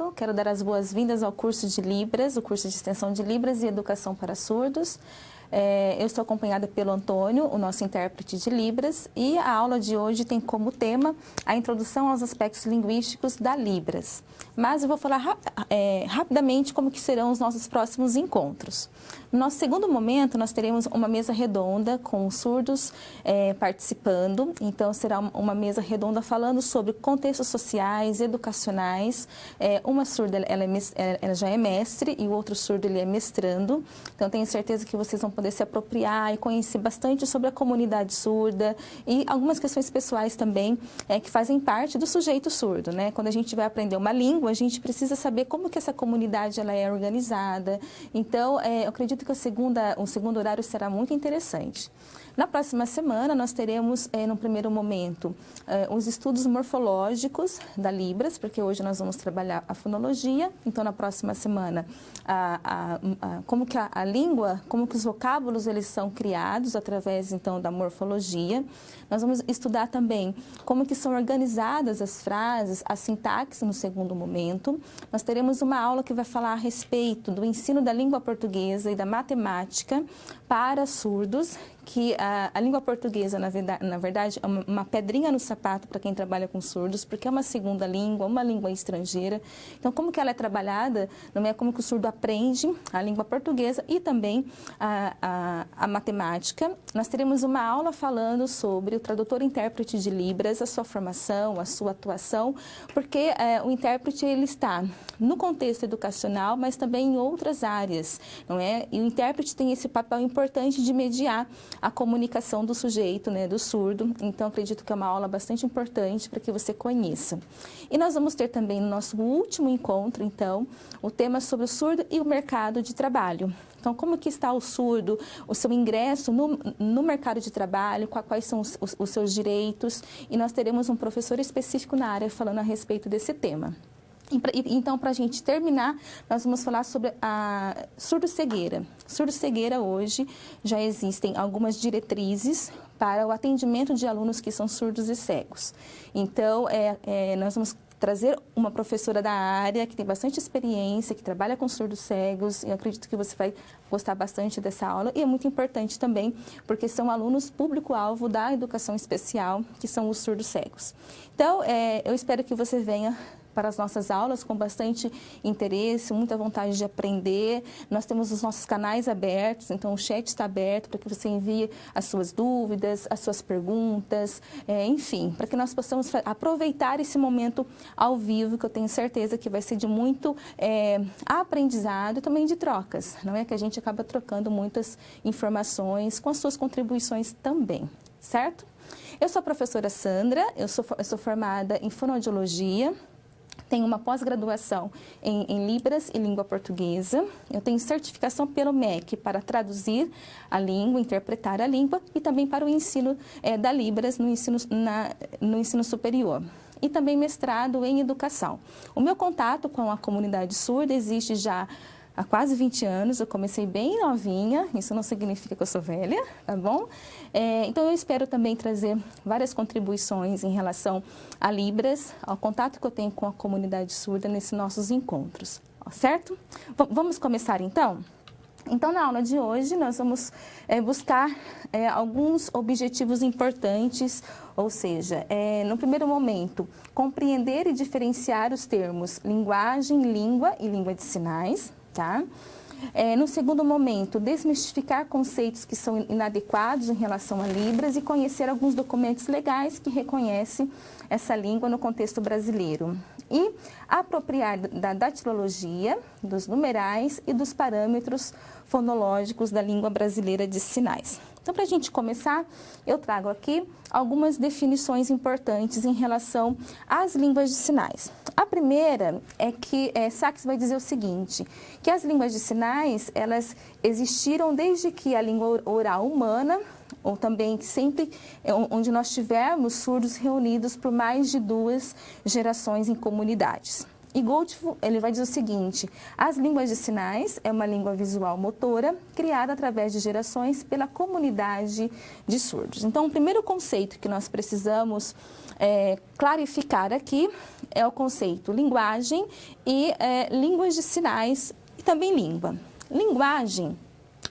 Antônio, quero dar as boas-vindas ao curso de Libras, o curso de extensão de Libras e Educação para Surdos. Eu estou acompanhada pelo Antônio, o nosso intérprete de Libras, e a aula de hoje tem como tema a introdução aos aspectos linguísticos da Libras. Mas eu vou falar rapidamente como que serão os nossos próximos encontros. No nosso segundo momento, nós teremos uma mesa redonda com surdos participando. Então, será uma mesa redonda falando sobre contextos sociais, educacionais. Uma surda, ela já é mestre e o outro surdo, ele é mestrando. Então, tenho certeza que vocês vão poder se apropriar e conhecer bastante sobre a comunidade surda e algumas questões pessoais também que fazem parte do sujeito surdo, né? Quando a gente vai aprender uma língua, a gente precisa saber como que essa comunidade ela é organizada. Então, eu acredito que o segundo horário será muito interessante. Na próxima semana, nós teremos, no primeiro momento, os estudos morfológicos da Libras, porque hoje nós vamos trabalhar a fonologia. Então, na próxima semana, como que a língua, como que os vocábulos eles são criados através, então, da morfologia. Nós vamos estudar também como que são organizadas as frases, a sintaxe no segundo momento. Nós teremos uma aula que vai falar a respeito do ensino da língua portuguesa e da matemática para surdos, que a língua portuguesa, na verdade, é uma pedrinha no sapato para quem trabalha com surdos, porque é uma segunda língua, uma língua estrangeira. Então, como que ela é trabalhada, não é como que o surdo aprende a língua portuguesa e também a matemática. Nós teremos uma aula falando sobre o tradutor-intérprete de Libras, a sua formação, a sua atuação, porque o intérprete ele está no contexto educacional, mas também em outras áreas, não é? E o intérprete tem esse papel importante de mediar a comunicação do sujeito, né, do surdo. Então, acredito que é uma aula bastante importante para que você conheça. E nós vamos ter também no nosso último encontro, então, o tema sobre o surdo e o mercado de trabalho. Então, como que está o surdo, o seu ingresso no mercado de trabalho, quais são os seus direitos, e nós teremos um professor específico na área falando a respeito desse tema. Então, para a gente terminar, nós vamos falar sobre a surdo-cegueira. Surdo-cegueira, hoje, já existem algumas diretrizes para o atendimento de alunos que são surdos e cegos. Então, nós vamos trazer uma professora da área que tem bastante experiência, que trabalha com surdos cegos, e eu acredito que você vai gostar bastante dessa aula, e é muito importante também, porque são alunos público-alvo da educação especial, que são os surdos cegos. Então, eu espero que você venha para as nossas aulas com bastante interesse, muita vontade de aprender. Nós temos os nossos canais abertos, então o chat está aberto para que você envie as suas dúvidas, as suas perguntas, enfim, para que nós possamos aproveitar esse momento ao vivo, que eu tenho certeza que vai ser de muito aprendizado e também de trocas, não é? Que a gente acaba trocando muitas informações com as suas contribuições também, certo? Eu sou a professora Sandra, eu sou formada em fonoaudiologia. Tenho uma pós-graduação em Libras e Língua Portuguesa. Eu tenho certificação pelo MEC para traduzir a língua, interpretar a língua e também para o ensino da Libras no ensino superior. E também mestrado em educação. O meu contato com a comunidade surda existe já há quase 20 anos, eu comecei bem novinha, isso não significa que eu sou velha, tá bom? Então, eu espero também trazer várias contribuições em relação a Libras, ao contato que eu tenho com a comunidade surda nesses nossos encontros, certo? Vamos começar, então? Então, na aula de hoje, nós vamos buscar alguns objetivos importantes, ou seja, no primeiro momento, compreender e diferenciar os termos linguagem, língua e língua de sinais, tá? No segundo momento, desmistificar conceitos que são inadequados em relação a Libras e conhecer alguns documentos legais que reconhecem essa língua no contexto brasileiro. E apropriar da datilologia, dos numerais e dos parâmetros fonológicos da língua brasileira de sinais. Então, para a gente começar, eu trago aqui algumas definições importantes em relação às línguas de sinais. A primeira é que Sachs vai dizer o seguinte, que as línguas de sinais, elas existiram desde que a língua oral humana, ou também sempre onde nós tivermos surdos reunidos por mais de 2 gerações em comunidades. E Goldfull, ele vai dizer o seguinte, as línguas de sinais é uma língua visual motora criada através de gerações pela comunidade de surdos. Então, o primeiro conceito que nós precisamos clarificar aqui é o conceito linguagem e línguas de sinais e também língua. Linguagem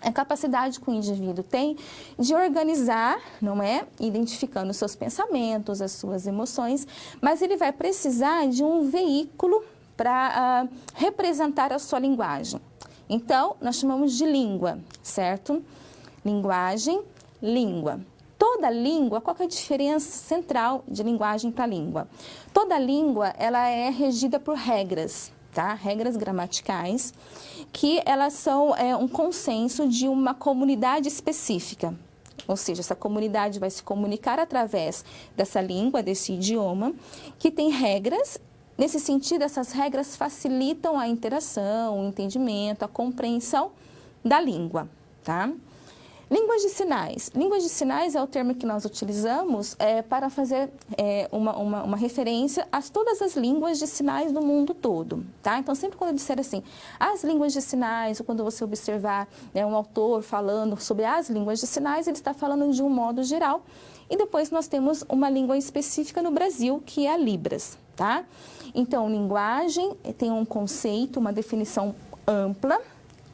é a capacidade que o indivíduo tem de organizar, não é? Identificando os seus pensamentos, as suas emoções, mas ele vai precisar de um veículo para representar a sua linguagem. Então, nós chamamos de língua, certo? Linguagem, língua. Toda língua, qual que é a diferença central de linguagem para língua? Toda língua, ela é regida por regras, tá? Regras gramaticais, que elas são um consenso de uma comunidade específica. Ou seja, essa comunidade vai se comunicar através dessa língua, desse idioma, que tem regras. Nesse sentido, essas regras facilitam a interação, o entendimento, a compreensão da língua, tá? Línguas de sinais. Línguas de sinais é o termo que nós utilizamos para fazer uma referência a todas as línguas de sinais do mundo todo, tá? Então, sempre quando eu disser assim, as línguas de sinais, ou quando você observar um autor falando sobre as línguas de sinais, ele está falando de um modo geral. E depois nós temos uma língua específica no Brasil, que é a Libras, tá? Então, linguagem tem um conceito, uma definição ampla,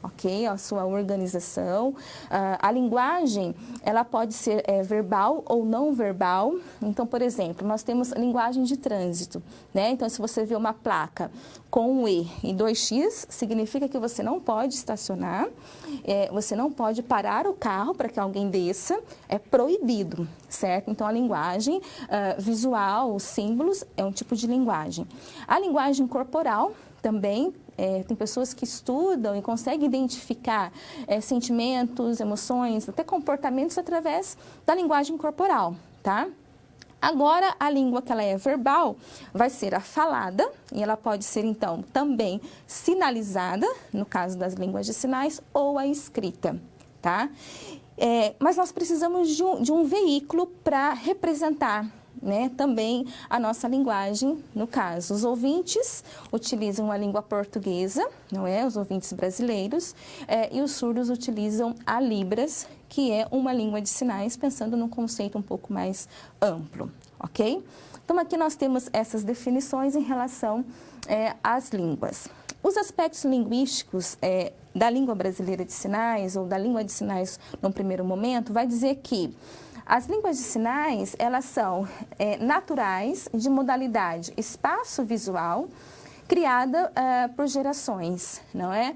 ok? A sua organização. A linguagem, ela pode ser verbal ou não verbal. Então, por exemplo, nós temos linguagem de trânsito, né? Então, se você vê uma placa com um E e 2X, significa que você não pode estacionar, você não pode parar o carro para que alguém desça, é proibido, certo? Então, a linguagem visual, os símbolos, é um tipo de linguagem. A linguagem corporal também, tem pessoas que estudam e conseguem identificar sentimentos, emoções, até comportamentos através da linguagem corporal, tá? Agora, a língua que ela é verbal vai ser a falada e ela pode ser, então, também sinalizada, no caso das línguas de sinais, ou a escrita, tá? Mas nós precisamos de um veículo para representar, né, também a nossa linguagem, no caso, os ouvintes utilizam a língua portuguesa, não é? Os ouvintes brasileiros, e os surdos utilizam a Libras, que é uma língua de sinais, pensando num conceito um pouco mais amplo, ok? Então, aqui nós temos essas definições em relação às línguas. Os aspectos linguísticos da língua brasileira de sinais, ou da língua de sinais num primeiro momento, vai dizer que as línguas de sinais, elas são naturais, de modalidade espaço-visual, criada por gerações, não é?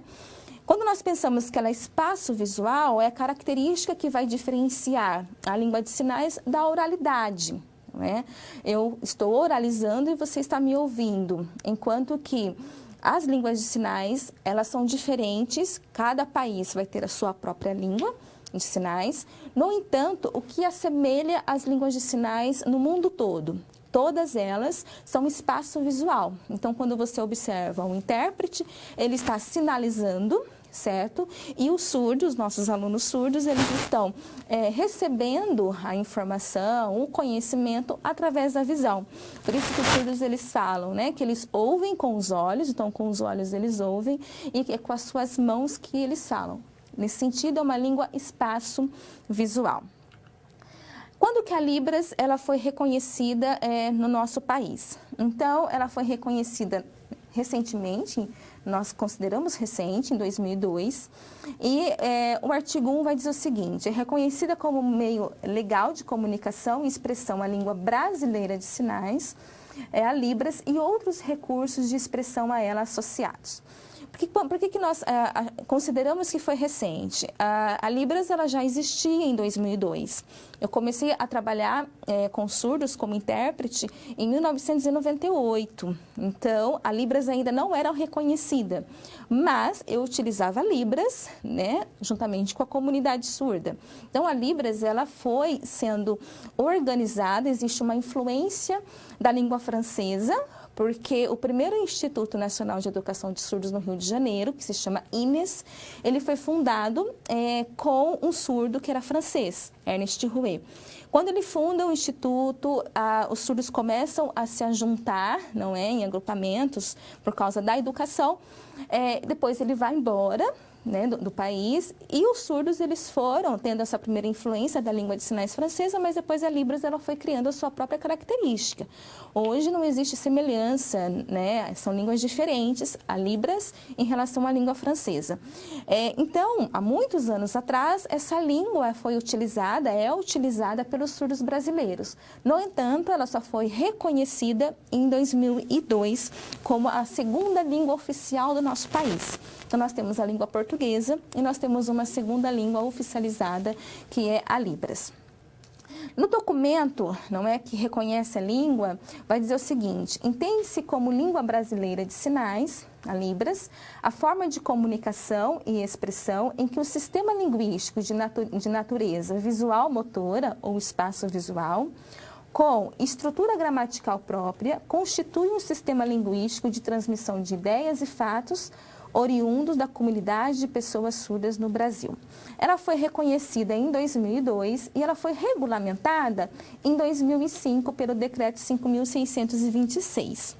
Quando nós pensamos que ela é espaço-visual, é a característica que vai diferenciar a língua de sinais da oralidade, não é? Eu estou oralizando e você está me ouvindo, enquanto que as línguas de sinais, elas são diferentes, cada país vai ter a sua própria língua de sinais. No entanto, o que assemelha as línguas de sinais no mundo todo? Todas elas são espaço visual. Então, quando você observa um intérprete, ele está sinalizando, certo? E os surdos, nossos alunos surdos, eles estão recebendo a informação, o conhecimento através da visão. Por isso que os surdos, eles falam, né? Que eles ouvem com os olhos, então com os olhos eles ouvem, e é com as suas mãos que eles falam. Nesse sentido, é uma língua espaço-visual. Quando que a Libras ela foi reconhecida no nosso país? Então, ela foi reconhecida recentemente, nós consideramos recente, em 2002, e o artigo 1 vai dizer o seguinte: é reconhecida como meio legal de comunicação e expressão a língua brasileira de sinais, a Libras e outros recursos de expressão a ela associados. Por que nós consideramos que foi recente? A Libras ela já existia em 2002. Eu comecei a trabalhar com surdos como intérprete em 1998. Então, a Libras ainda não era reconhecida, mas eu utilizava Libras, né, juntamente com a comunidade surda. Então, a Libras ela foi sendo organizada, existe uma influência da língua francesa, porque o primeiro Instituto Nacional de Educação de Surdos no Rio de Janeiro, que se chama INES, ele foi fundado com um surdo que era francês, Ernest Rouet. Quando ele funda o Instituto, os surdos começam a se juntar, não é, em agrupamentos, por causa da educação. Depois ele vai embora, né, do país, e os surdos eles foram tendo essa primeira influência da língua de sinais francesa, mas depois a Libras ela foi criando a sua própria característica. Hoje não existe semelhança, né, são línguas diferentes, a Libras em relação à língua francesa. Então, há muitos anos atrás, essa língua foi utilizada, é utilizada pelos surdos brasileiros. No entanto, ela só foi reconhecida em 2002 como a segunda língua oficial do nosso país. Então, nós temos a língua portuguesa e nós temos uma segunda língua oficializada, que é a Libras. No documento, não é, que reconhece a língua, vai dizer o seguinte: entende-se como língua brasileira de sinais, a Libras, a forma de comunicação e expressão em que o sistema linguístico de natureza visual-motora ou espaço visual, com estrutura gramatical própria, constitui um sistema linguístico de transmissão de ideias e fatos oriundos da comunidade de pessoas surdas no Brasil. Ela foi reconhecida em 2002 e ela foi regulamentada em 2005 pelo Decreto 5.626.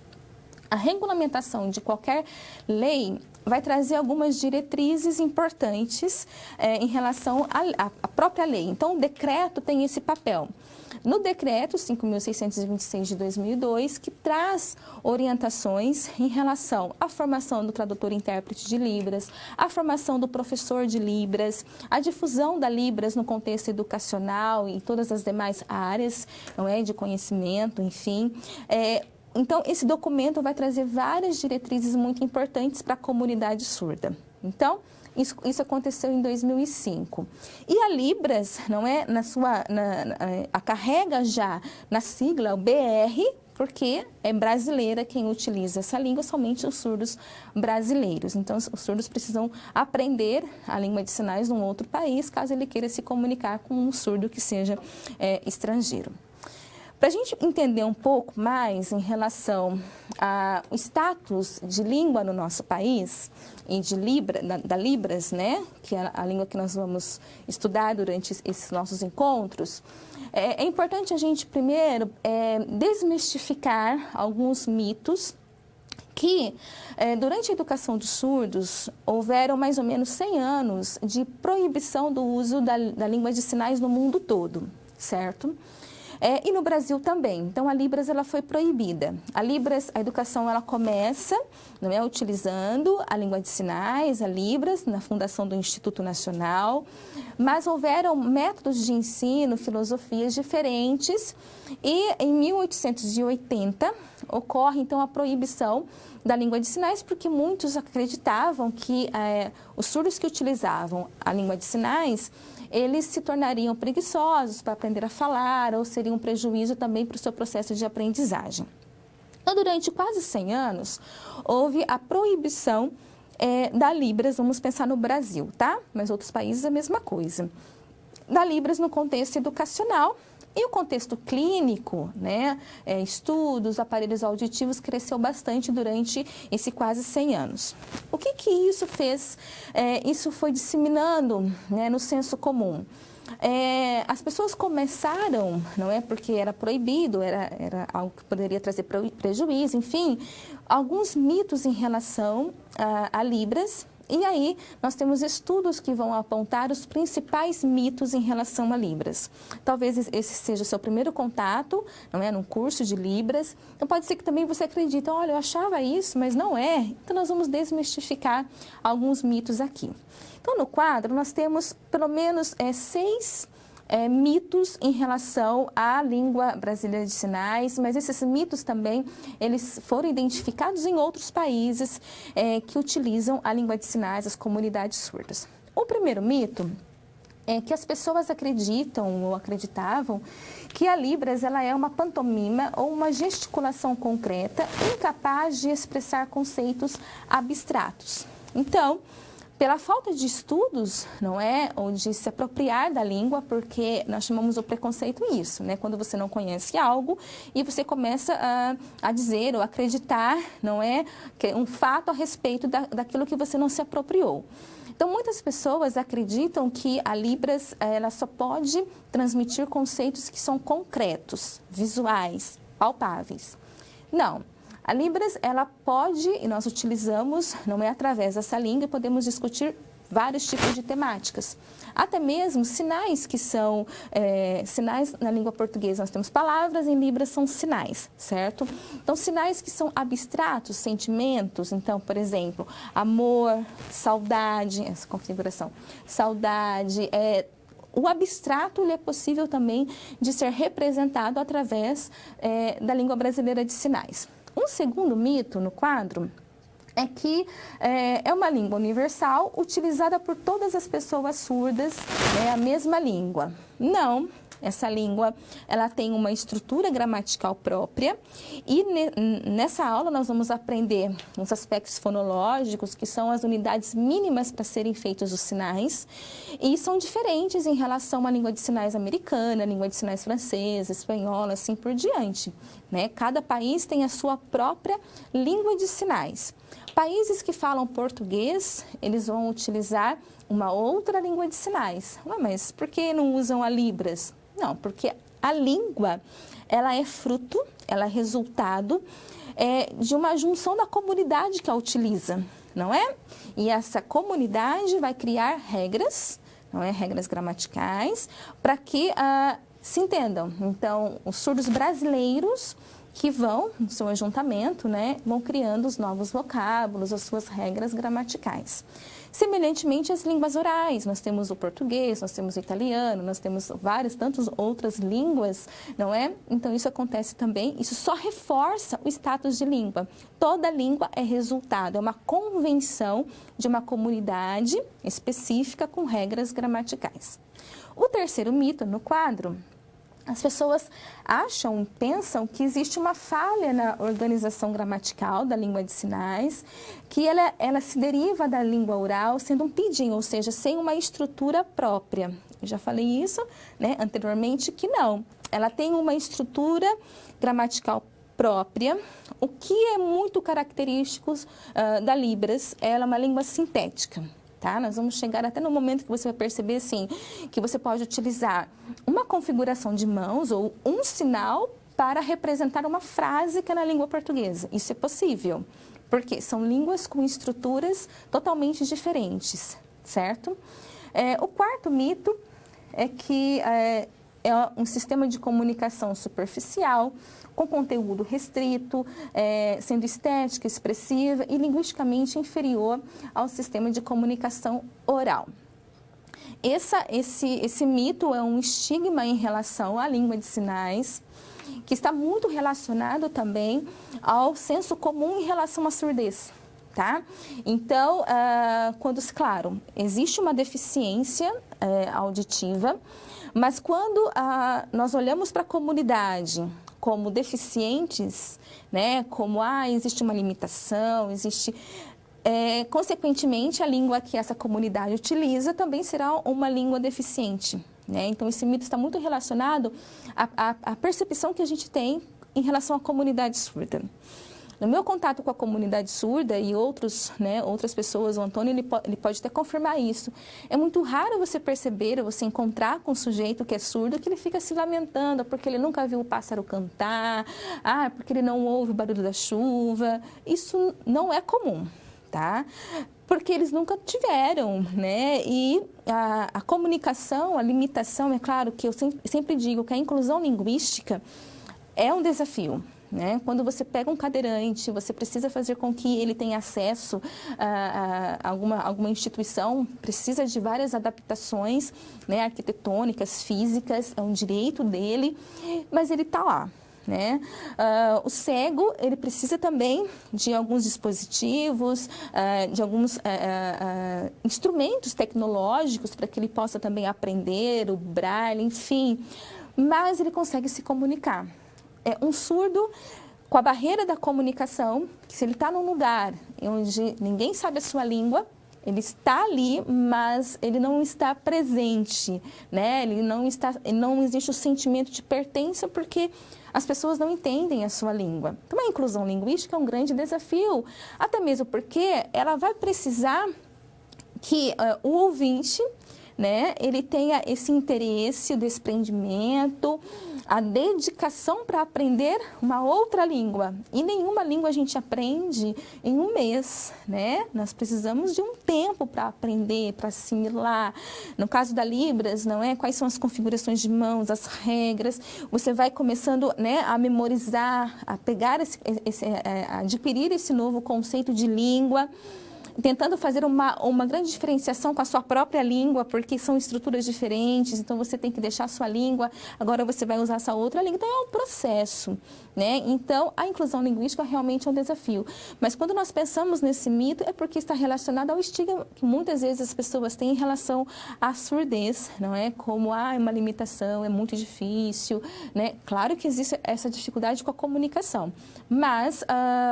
A regulamentação de qualquer lei vai trazer algumas diretrizes importantes em relação à própria lei. Então, o decreto tem esse papel. No decreto 5.626 de 2002, que traz orientações em relação à formação do tradutor e intérprete de Libras, à formação do professor de Libras, a difusão da Libras no contexto educacional e todas as demais áreas, não é, de conhecimento, enfim. Então, esse documento vai trazer várias diretrizes muito importantes para a comunidade surda. Então, isso aconteceu em 2005. E a Libras, não é, carrega já na sigla o BR, porque é brasileira quem utiliza essa língua, somente os surdos brasileiros. Então, os surdos precisam aprender a língua de sinais num outro país, caso ele queira se comunicar com um surdo que seja estrangeiro. Para a gente entender um pouco mais em relação ao status de língua no nosso país e de da Libras, né, que é a língua que nós vamos estudar durante esses nossos encontros, é importante a gente primeiro desmistificar alguns mitos que, durante a educação dos surdos, houveram mais ou menos 100 anos de proibição do uso da língua de sinais no mundo todo, certo? E no Brasil também. Então, a Libras ela foi proibida. A Libras, a educação, ela começa, não é, utilizando a língua de sinais, a Libras, na fundação do Instituto Nacional, mas houveram métodos de ensino, filosofias diferentes, e em 1880 ocorre, então, a proibição da língua de sinais, porque muitos acreditavam que os surdos que utilizavam a língua de sinais, eles se tornariam preguiçosos para aprender a falar ou seria um prejuízo também para o seu processo de aprendizagem. Então, durante quase 100 anos, houve a proibição da Libras, vamos pensar no Brasil, tá? Mas outros países a mesma coisa. Da Libras no contexto educacional. E o contexto clínico, né, estudos, aparelhos auditivos, cresceu bastante durante esse quase 100 anos. O que isso fez? Isso foi disseminando, né, no senso comum. As pessoas começaram, não é, porque era proibido, era algo que poderia trazer prejuízo, enfim, alguns mitos em relação a Libras. E aí, nós temos estudos que vão apontar os principais mitos em relação a Libras. Talvez esse seja o seu primeiro contato, não é, num curso de Libras. Então, pode ser que também você acredite, olha, eu achava isso, mas não é. Então, nós vamos desmistificar alguns mitos aqui. Então, no quadro, nós temos pelo menos 6 mitos em relação à língua brasileira de sinais, mas esses mitos também, eles foram identificados em outros países que utilizam a língua de sinais, as comunidades surdas. O primeiro mito é que as pessoas acreditam ou acreditavam que a Libras ela é uma pantomima ou uma gesticulação concreta incapaz de expressar conceitos abstratos. Então, pela falta de estudos, não é, ou de se apropriar da língua, porque nós chamamos o preconceito isso, né? Quando você não conhece algo e você começa a dizer ou acreditar, não é, que é um fato a respeito daquilo que você não se apropriou. Então, muitas pessoas acreditam que a Libras ela só pode transmitir conceitos que são concretos, visuais, palpáveis. Não. A Libras, ela pode, e nós utilizamos, não é através dessa língua, podemos discutir vários tipos de temáticas. Até mesmo sinais que são, sinais na língua portuguesa, nós temos palavras, em Libras são sinais, certo? Então, sinais que são abstratos, sentimentos, então, por exemplo, amor, saudade, essa configuração, saudade, o abstrato ele é possível também de ser representado através da língua brasileira de sinais. Um segundo mito no quadro é que é uma língua universal utilizada por todas as pessoas surdas, é a mesma língua. Não, essa língua ela tem uma estrutura gramatical própria e nessa aula nós vamos aprender os aspectos fonológicos, que são as unidades mínimas para serem feitos os sinais, e são diferentes em relação à língua de sinais americana, língua de sinais francesa, espanhola, assim por diante, né? Cada país tem a sua própria língua de sinais. Países que falam português, eles vão utilizar uma outra língua de sinais. Mas por que não usam a Libras? Não, porque a língua, ela é fruto, ela é resultado de uma junção da comunidade que a utiliza, não é? E essa comunidade vai criar regras, não é? Regras gramaticais, para que se entendam. Então, os surdos brasileiros que vão, no seu ajuntamento, né, vão criando os novos vocábulos, as suas regras gramaticais. Semelhantemente às línguas orais, nós temos o português, nós temos o italiano, nós temos tantas outras línguas, não é? Então, isso acontece também, isso só reforça o status de língua. Toda língua é resultado, é uma convenção de uma comunidade específica com regras gramaticais. O terceiro mito no quadro: as pessoas pensam que existe uma falha na organização gramatical da língua de sinais, que ela se deriva da língua oral sendo um pidgin, ou seja, sem uma estrutura própria. Eu já falei isso, né, anteriormente, que não. Ela tem uma estrutura gramatical própria, o que é muito característico da Libras. Ela é uma língua sintética. Tá? Nós vamos chegar até no momento que você vai perceber assim, que você pode utilizar uma configuração de mãos ou um sinal para representar uma frase que é na língua portuguesa. Isso é possível, porque são línguas com estruturas totalmente diferentes, certo? O quarto mito é que é um sistema de comunicação superficial, com conteúdo restrito, sendo estética, expressiva e linguisticamente inferior ao sistema de comunicação oral. Esse mito é um estigma em relação à língua de sinais, que está muito relacionado também ao senso comum em relação à surdez. Tá? Então, claro, existe uma deficiência auditiva, mas quando nós olhamos para a comunidade como deficientes, né, como existe uma limitação, consequentemente, a língua que essa comunidade utiliza também será uma língua deficiente, né? Então, esse mito está muito relacionado à percepção que a gente tem em relação à comunidade surda. No meu contato com a comunidade surda e outras pessoas, o Antônio ele pode até confirmar isso. É muito raro você perceber, você encontrar com um sujeito que é surdo, que ele fica se lamentando porque ele nunca viu o pássaro cantar, porque ele não ouve o barulho da chuva. Isso não é comum, tá? Porque eles nunca tiveram, né? E a comunicação, a limitação, é claro que eu sempre digo que a inclusão linguística é um desafio. Né? Quando você pega um cadeirante, você precisa fazer com que ele tenha acesso a alguma instituição, precisa de várias adaptações, né, arquitetônicas, físicas, é um direito dele, mas ele está lá. Né? O cego, ele precisa também de alguns dispositivos, de alguns instrumentos tecnológicos para que ele possa também aprender o braille, enfim, mas ele consegue se comunicar. Um surdo, com a barreira da comunicação, que se ele está num lugar onde ninguém sabe a sua língua, ele está ali, mas ele não está presente, né? Não existe o sentimento de pertença porque as pessoas não entendem a sua língua. Então, a inclusão linguística é um grande desafio, até mesmo porque ela vai precisar que o ouvinte, né, ele tenha esse interesse, o desprendimento, a dedicação para aprender uma outra língua. E nenhuma língua a gente aprende em um mês, né? Nós precisamos de um tempo para aprender, para assimilar. No caso da Libras, não é? Quais são as configurações de mãos, as regras? Você vai começando, né, a memorizar, a pegar a adquirir esse novo conceito de língua, tentando fazer uma grande diferenciação com a sua própria língua, porque são estruturas diferentes, então você tem que deixar a sua língua, agora você vai usar essa outra língua, então é um processo, né? Então, a inclusão linguística realmente é um desafio. Mas quando nós pensamos nesse mito, é porque está relacionado ao estigma que muitas vezes as pessoas têm em relação à surdez, não é? Como, é uma limitação, é muito difícil, né? Claro que existe essa dificuldade com a comunicação, mas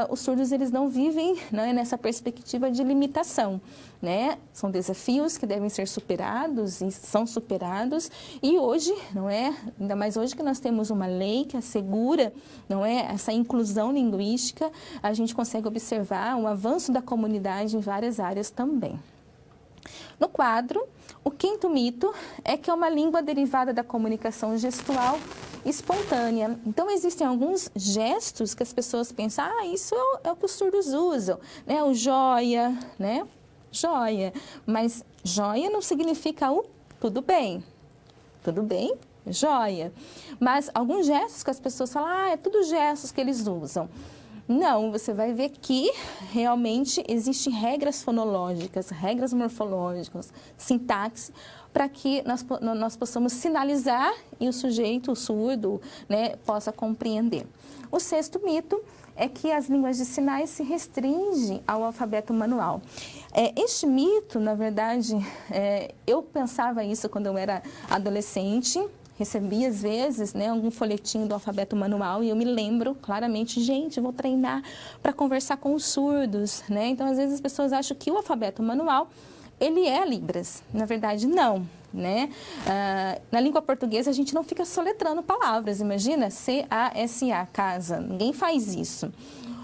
os surdos, eles não vivem, né, nessa perspectiva de limitação, né? São desafios que devem ser superados e são superados. E hoje, não é? Ainda mais hoje que nós temos uma lei que assegura, não é, essa inclusão linguística, a gente consegue observar um avanço da comunidade em várias áreas também. No quadro, o quinto mito é que é uma língua derivada da comunicação gestual espontânea. Então, existem alguns gestos que as pessoas pensam, isso é o que os surdos usam, né? O joia, né? Joia. Mas joia não significa o tudo bem. Tudo bem? Joia. Mas alguns gestos que as pessoas falam, é tudo gestos que eles usam. Não, você vai ver que realmente existem regras fonológicas, regras morfológicas, sintaxe, para que nós possamos sinalizar e o sujeito, o surdo, né, possa compreender. O sexto mito é que as línguas de sinais se restringem ao alfabeto manual. Este mito, na verdade, eu pensava isso quando eu era adolescente. Recebi, às vezes, né, algum folhetinho do alfabeto manual e eu me lembro claramente, gente, eu vou treinar para conversar com os surdos, né? Então, às vezes, as pessoas acham que o alfabeto manual, ele é Libras. Na verdade, não, né? Na língua portuguesa, a gente não fica soletrando palavras. Imagina, C-A-S-A, casa. Ninguém faz isso.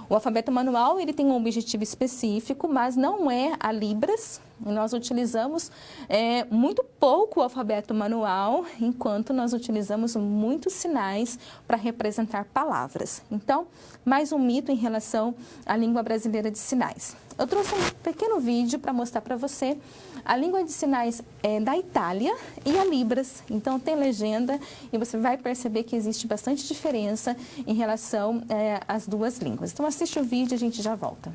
O alfabeto manual, ele tem um objetivo específico, mas não é a Libras. Nós utilizamos muito pouco o alfabeto manual, enquanto nós utilizamos muitos sinais para representar palavras. Então, mais um mito em relação à língua brasileira de sinais. Eu trouxe um pequeno vídeo para mostrar para você a língua de sinais da Itália e a Libras. Então, tem legenda e você vai perceber que existe bastante diferença em relação às duas línguas. Então, assiste o vídeo e a gente já volta.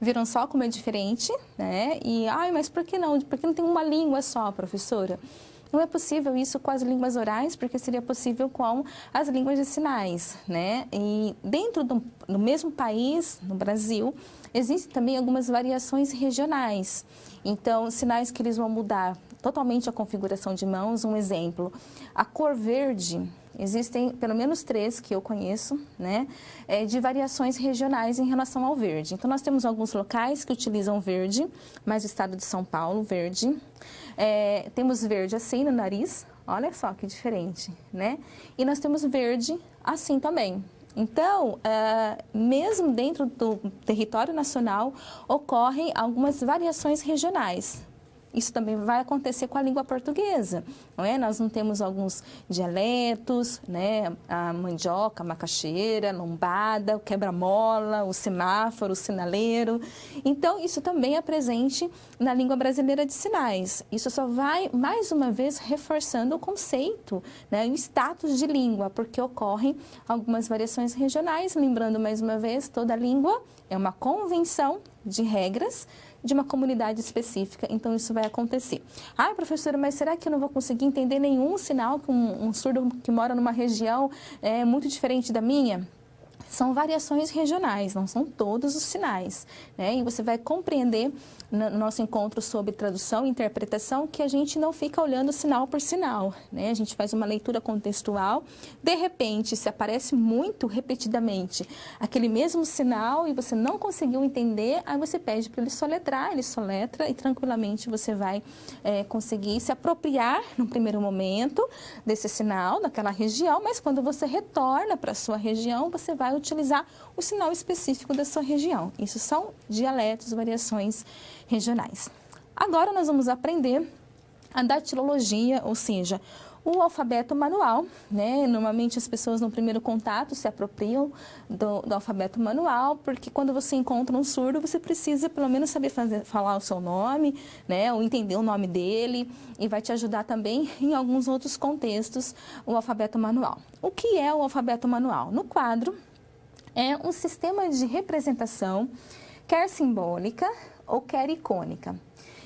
Viram só como é diferente, né? E, mas por que não? Por que não tem uma língua só, professora? Não é possível isso com as línguas orais, porque seria possível com as línguas de sinais, né? E dentro do mesmo país, no Brasil, existem também algumas variações regionais. Então, sinais que eles vão mudar totalmente a configuração de mãos. Um exemplo, a cor verde. Existem pelo menos 3 que eu conheço, né, de variações regionais em relação ao verde. Então, nós temos alguns locais que utilizam verde, mais o estado de São Paulo, verde. Temos verde assim no nariz, olha só que diferente, né? E nós temos verde assim também. Então, mesmo dentro do território nacional, ocorrem algumas variações regionais. Isso também vai acontecer com a língua portuguesa, não é? Nós não temos alguns dialetos, né? A mandioca, a macaxeira, a lombada, o quebra-mola, o semáforo, o sinaleiro. Então, isso também é presente na língua brasileira de sinais. Isso só vai, mais uma vez, reforçando o conceito, né? O status de língua, porque ocorrem algumas variações regionais. Lembrando, mais uma vez, toda língua é uma convenção de regras de uma comunidade específica, então isso vai acontecer. Ah, professora, mas será que eu não vou conseguir entender nenhum sinal que um surdo que mora numa região muito diferente da minha? São variações regionais, não são todos os sinais, né? E você vai compreender no nosso encontro sobre tradução e interpretação que a gente não fica olhando sinal por sinal, né? A gente faz uma leitura contextual, de repente, se aparece muito repetidamente aquele mesmo sinal e você não conseguiu entender, aí você pede para ele soletrar, ele soletra e tranquilamente você vai conseguir se apropriar no primeiro momento desse sinal, daquela região, mas quando você retorna para a sua região, você vai utilizar o sinal específico da sua região. Isso são dialetos, variações regionais. Agora nós vamos aprender a datilologia, ou seja, o alfabeto manual, né? Normalmente as pessoas no primeiro contato se apropriam do alfabeto manual, porque quando você encontra um surdo, você precisa pelo menos saber falar o seu nome, né? Ou entender o nome dele, e vai te ajudar também em alguns outros contextos o alfabeto manual. O que é o alfabeto manual? No quadro, é um sistema de representação, quer simbólica ou quer icônica.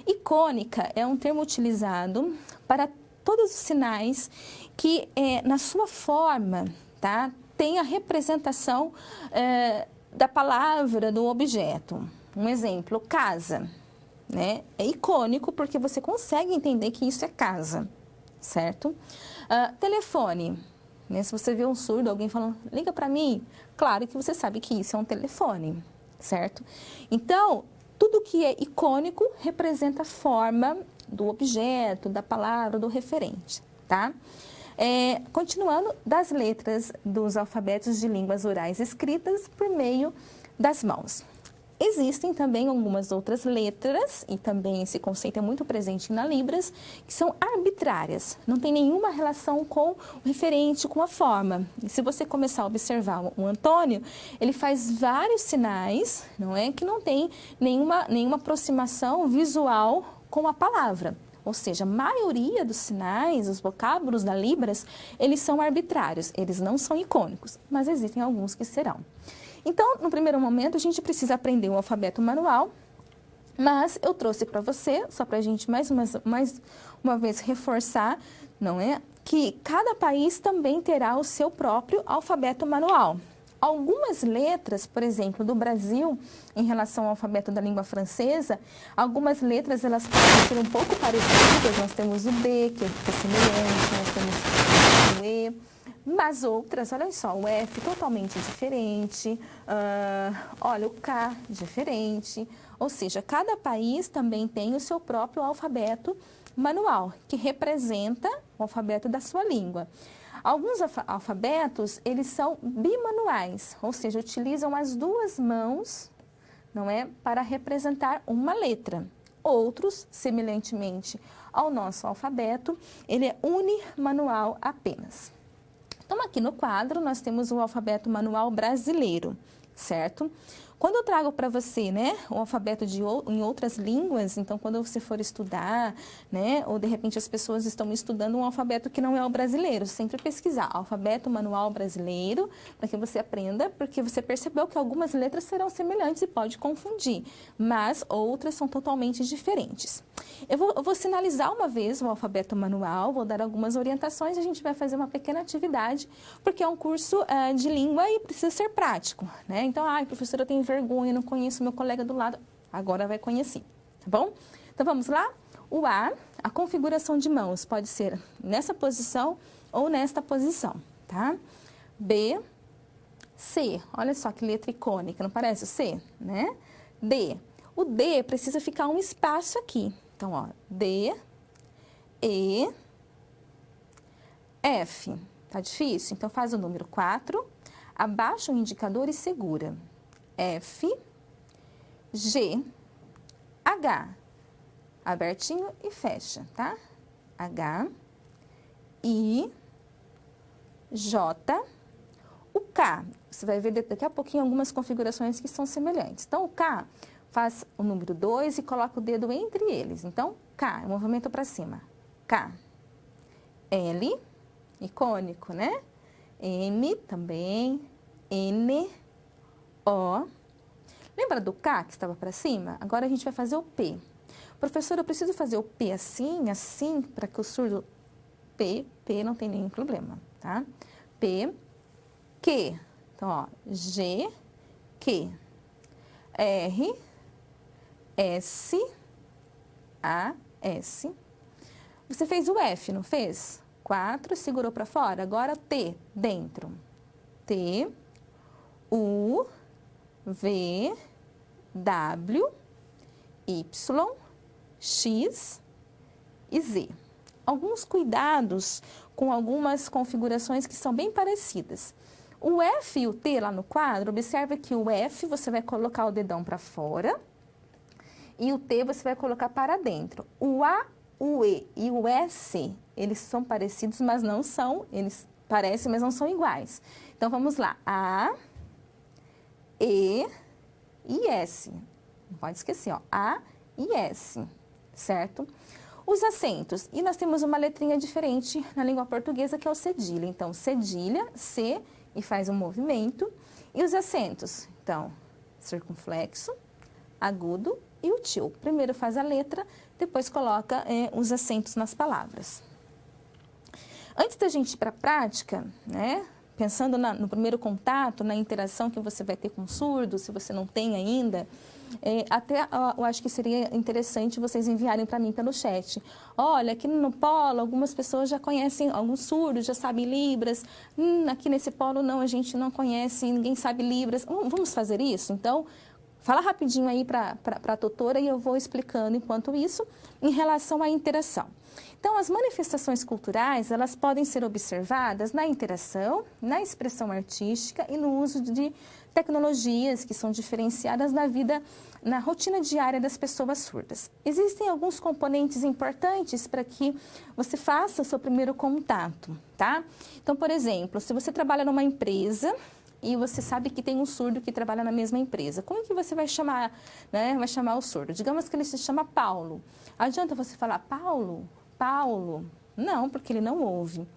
Icônica é um termo utilizado para todos os sinais que, na sua forma, tá, tem a representação da palavra, do objeto. Um exemplo, casa, né? É icônico porque você consegue entender que isso é casa, certo? Telefone. Né? Se você vê um surdo, alguém falando, liga para mim, claro que você sabe que isso é um telefone, certo? Então, tudo que é icônico representa a forma do objeto, da palavra, do referente, tá? Continuando, das letras dos alfabetos de línguas orais escritas por meio das mãos. Existem também algumas outras letras, e também esse conceito é muito presente na Libras, que são arbitrárias, não tem nenhuma relação com o referente, com a forma. E se você começar a observar o Antônio, ele faz vários sinais, não é, que não tem nenhuma aproximação visual com a palavra. Ou seja, a maioria dos sinais, os vocábulos da Libras, eles são arbitrários, eles não são icônicos, mas existem alguns que serão. Então, no primeiro momento, a gente precisa aprender o alfabeto manual, mas eu trouxe para você, só para a gente mais uma vez reforçar, não é? Que cada país também terá o seu próprio alfabeto manual. Algumas letras, por exemplo, do Brasil, em relação ao alfabeto da língua francesa, algumas letras elas podem ser um pouco parecidas. Nós temos o B, que é semelhante, nós temos o E. Mas outras, olha só, o F totalmente diferente, olha, o K diferente. Ou seja, cada país também tem o seu próprio alfabeto manual, que representa o alfabeto da sua língua. Alguns alfabetos, eles são bimanuais, ou seja, utilizam as duas mãos, não é, para representar uma letra. Outros, semelhantemente ao nosso alfabeto, ele é unimanual apenas. Então, aqui no quadro, nós temos o alfabeto manual brasileiro, certo? Quando eu trago para você, né, o alfabeto em outras línguas, então, quando você for estudar, né, ou de repente as pessoas estão estudando um alfabeto que não é o brasileiro, sempre pesquisar alfabeto manual brasileiro, para que você aprenda, porque você percebeu que algumas letras serão semelhantes e pode confundir, mas outras são totalmente diferentes. Eu vou sinalizar uma vez o alfabeto manual, vou dar algumas orientações, a gente vai fazer uma pequena atividade, porque é um curso de língua e precisa ser prático, né? Então, professora, eu tenho vergonha, não conheço meu colega do lado, agora vai conhecer, tá bom? Então, vamos lá? O A, a configuração de mãos pode ser nessa posição ou nesta posição, tá? B, C, olha só que letra icônica, não parece o C, né? D, o D precisa ficar um espaço aqui. Então, ó, D, E, F. Tá difícil? Então, faz o número 4, abaixa o indicador e segura. F, G, H. abertinho e fecha, tá? H, I, J, o K. Você vai ver daqui a pouquinho algumas configurações que são semelhantes. Então, o K faz o número 2 e coloca o dedo entre eles. Então, K, é movimento para cima. K. L, icônico, né? M também. N, O. Lembra do K que estava para cima? Agora a gente vai fazer o P. Professor, eu preciso fazer o P assim, assim, para que o surdo... P não tem nenhum problema, tá? P, Q. Então, ó, G, Q. R, S, A, S. Você fez o F, não fez? 4, segurou para fora. Agora T, dentro. T, U, V, W, Y, X e Z. Alguns cuidados com algumas configurações que são bem parecidas. O F e o T lá no quadro, observa que o F você vai colocar o dedão para fora e o T você vai colocar para dentro. O A, o E e o S, eles são parecidos, mas não são, eles parecem, mas não são iguais. Então, vamos lá. A, E e S. Não pode esquecer, ó. A e S, certo? Os acentos. E nós temos uma letrinha diferente na língua portuguesa, que é o cedilha. Então, cedilha, C, e faz um movimento. E os acentos? Então, circunflexo, agudo e o til. Primeiro faz a letra, depois coloca os acentos nas palavras. Antes da gente ir para a prática, né? Pensando no primeiro contato, na interação que você vai ter com o surdo, se você não tem ainda, eu acho que seria interessante vocês enviarem para mim pelo chat. Olha, aqui no polo, algumas pessoas já conhecem, alguns surdos já sabem Libras. Aqui nesse polo, não, a gente não conhece, ninguém sabe Libras. Vamos fazer isso? Então, fala rapidinho aí para a tutora e eu vou explicando enquanto isso, em relação à interação. Então, as manifestações culturais, elas podem ser observadas na interação, na expressão artística e no uso de tecnologias que são diferenciadas na vida, na rotina diária das pessoas surdas. Existem alguns componentes importantes para que você faça o seu primeiro contato, tá? Então, por exemplo, se você trabalha numa empresa e você sabe que tem um surdo que trabalha na mesma empresa, como é que você vai chamar, né? Vai chamar o surdo? Digamos que ele se chama Paulo. Adianta você falar Paulo? Paulo? Não, porque ele não ouve.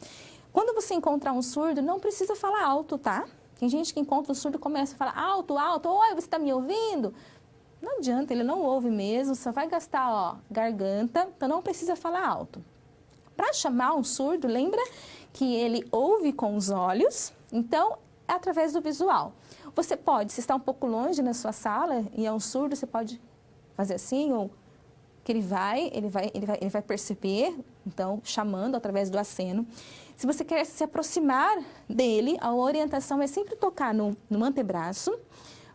Quando você encontrar um surdo, não precisa falar alto, tá? Tem gente que encontra um surdo e começa a falar alto, alto. Oi, você está me ouvindo? Não adianta, ele não ouve mesmo, só vai gastar, ó, garganta, então não precisa falar alto. Para chamar um surdo, lembra que ele ouve com os olhos, então é através do visual. Você pode, se está um pouco longe na sua sala e é um surdo, você pode fazer assim, ou que ele vai perceber, então, chamando através do aceno. Se você quer se aproximar dele, a orientação é sempre tocar no antebraço,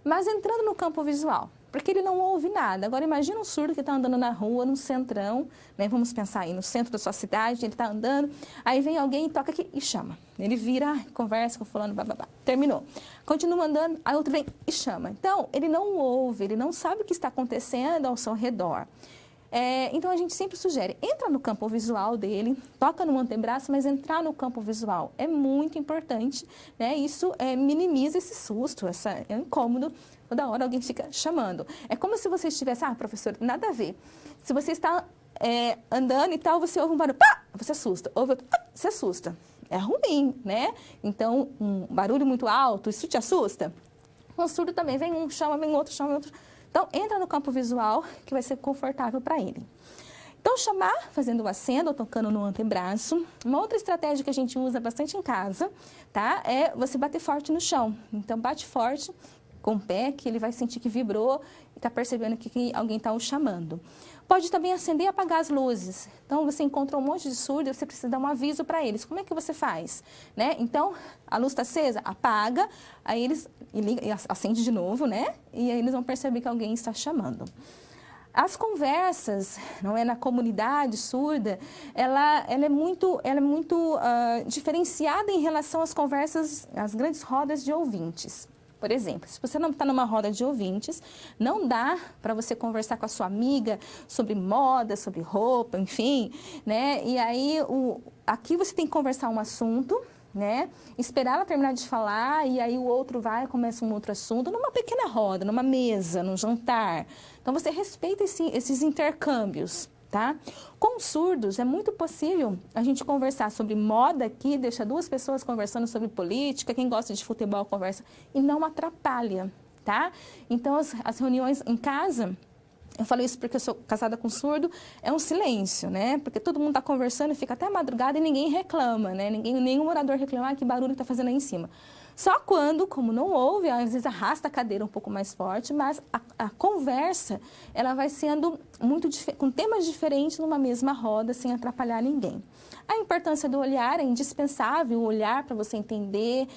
mas entrando no campo visual, porque ele não ouve nada. Agora, imagina um surdo que está andando na rua, no centrão, né? Vamos pensar aí, no centro da sua cidade, ele está andando, aí vem alguém e toca aqui e chama. Ele vira, conversa com o fulano, bababá. Terminou. Continua andando, aí outro vem e chama. Então, ele não ouve, ele não sabe o que está acontecendo ao seu redor. Então, a gente sempre sugere, entra no campo visual dele, toca no antebraço, mas entrar no campo visual é muito importante, né? Isso minimiza esse susto, é incômodo, toda hora alguém fica chamando. É como se você estivesse, professor, nada a ver. Se você está andando e tal, você ouve um barulho, pá, você assusta, ouve outro, pá, você assusta. É ruim, né? Então, um barulho muito alto, isso te assusta? Um surdo também, vem um, chama, vem outro, chama outro. Então, entra no campo visual, que vai ser confortável para ele. Então, chamar, fazendo o aceno ou tocando no antebraço. Uma outra estratégia que a gente usa bastante em casa, tá? É você bater forte no chão. Então, bate forte com o pé, que ele vai sentir que vibrou e está percebendo que alguém está o chamando. Pode também acender e apagar as luzes. Então, você encontra um monte de surdo, você precisa dar um aviso para eles. Como é que você faz? Né? Então, a luz está acesa, apaga, aí eles acende de novo, né? E aí eles vão perceber que alguém está chamando. As conversas, não é, na comunidade surda, ela é muito diferenciada em relação às conversas, às grandes rodas de ouvintes. Por exemplo, se você não está numa roda de ouvintes, não dá para você conversar com a sua amiga sobre moda, sobre roupa, enfim, né? E aí, aqui você tem que conversar um assunto, né? Esperar ela terminar de falar e aí o outro vai e começa um outro assunto numa pequena roda, numa mesa, num jantar. Então, você respeita esses intercâmbios, tá? Com surdos, é muito possível a gente conversar sobre moda aqui, deixa duas pessoas conversando sobre política, quem gosta de futebol conversa, e não atrapalha, tá? Então, as reuniões em casa... Eu falo isso porque eu sou casada com surdo, é um silêncio, né? Porque todo mundo está conversando e fica até a madrugada e ninguém reclama, né? Nenhum morador reclama, que barulho está fazendo aí em cima. Só quando, como não ouve, às vezes arrasta a cadeira um pouco mais forte, mas a conversa, ela vai sendo com temas diferentes numa mesma roda, sem atrapalhar ninguém. A importância do olhar é indispensável, o olhar para você entender...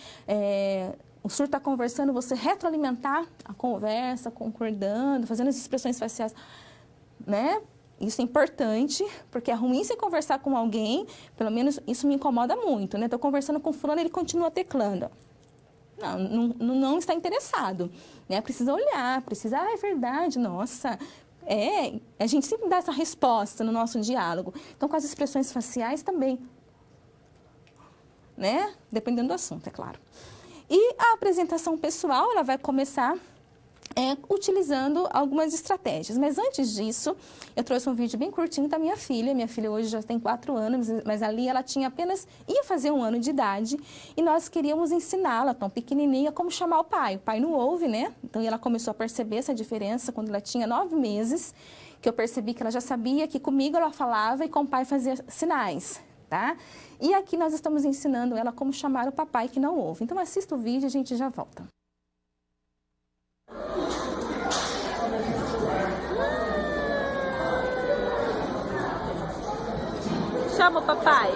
O surdo está conversando, você retroalimentar a conversa, concordando, fazendo as expressões faciais, né? Isso é importante, porque é ruim você conversar com alguém, pelo menos isso me incomoda muito, né? Estou conversando com o fulano, ele continua teclando. Não está interessado, né? Precisa olhar, precisa, é verdade, nossa... a gente sempre dá essa resposta no nosso diálogo. Então, com as expressões faciais também, né? Dependendo do assunto, é claro. E a apresentação pessoal, ela vai começar utilizando algumas estratégias. Mas antes disso, eu trouxe um vídeo bem curtinho da minha filha. Minha filha hoje já tem 4 anos, mas ali ela ia fazer 1 ano de idade. E nós queríamos ensiná-la, tão pequenininha, como chamar o pai. O pai não ouve, né? Então ela começou a perceber essa diferença quando ela tinha 9 meses, que eu percebi que ela já sabia que comigo ela falava e com o pai fazia sinais. Tá? E aqui nós estamos ensinando ela como chamar o papai que não ouve. Então assista o vídeo e a gente já volta. Chama o papai.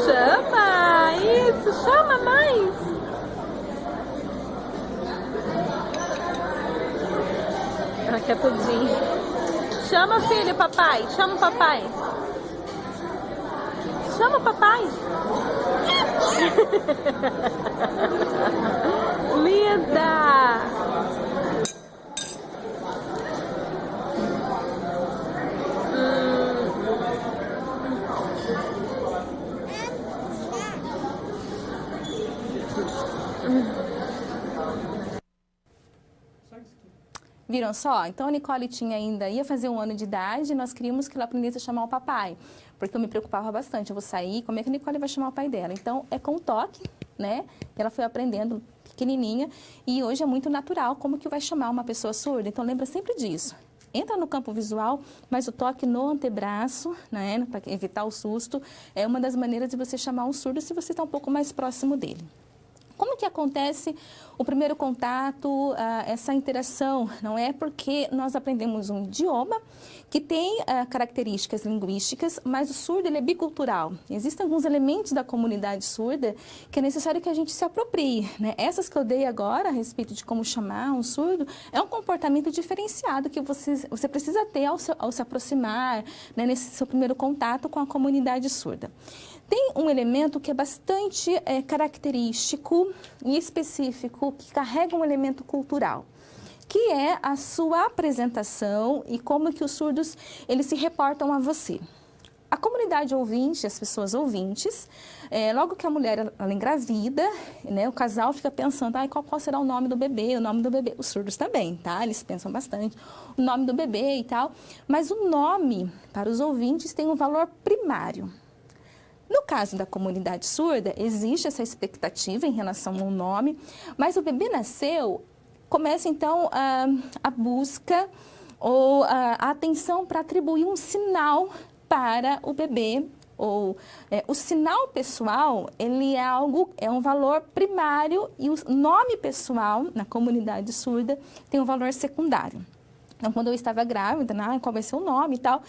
Chama! Isso! Chama mais! Ela quer pudim. Chama, filho, papai. Chama o papai. Chama o papai. Linda. Viram só? Então a Nicole ia fazer 1 ano de idade e nós queríamos que ela aprendesse a chamar o papai, porque eu me preocupava bastante. Eu vou sair, como é que a Nicole vai chamar o pai dela? Então é com o toque, né? Ela foi aprendendo pequenininha e hoje é muito natural como que vai chamar uma pessoa surda. Então lembra sempre disso. Entra no campo visual, mas o toque no antebraço, né? Para evitar o susto, é uma das maneiras de você chamar um surdo se você está um pouco mais próximo dele. Como que acontece o primeiro contato, essa interação? Não é porque nós aprendemos um idioma que tem características linguísticas, mas o surdo ele é bicultural. Existem alguns elementos da comunidade surda que é necessário que a gente se aproprie, né? Essas que eu dei agora a respeito de como chamar um surdo é um comportamento diferenciado que você precisa ter ao se aproximar, né, nesse seu primeiro contato com a comunidade surda. Tem um elemento que é bastante característico e específico, que carrega um elemento cultural, que é a sua apresentação e como que os surdos eles se reportam a você. A comunidade ouvinte, as pessoas ouvintes, logo que a mulher ela engravida, né, o casal fica pensando, qual será o nome do bebê, Os surdos também, tá? Eles pensam bastante, o nome do bebê e tal, mas o nome para os ouvintes tem um valor primário. No caso da comunidade surda, existe essa expectativa em relação ao nome, mas o bebê nasceu, começa então a busca ou a atenção para atribuir um sinal para o bebê. O sinal pessoal, ele é um valor primário e o nome pessoal na comunidade surda tem um valor secundário. Então, quando eu estava grávida, qual vai ser o nome e tal?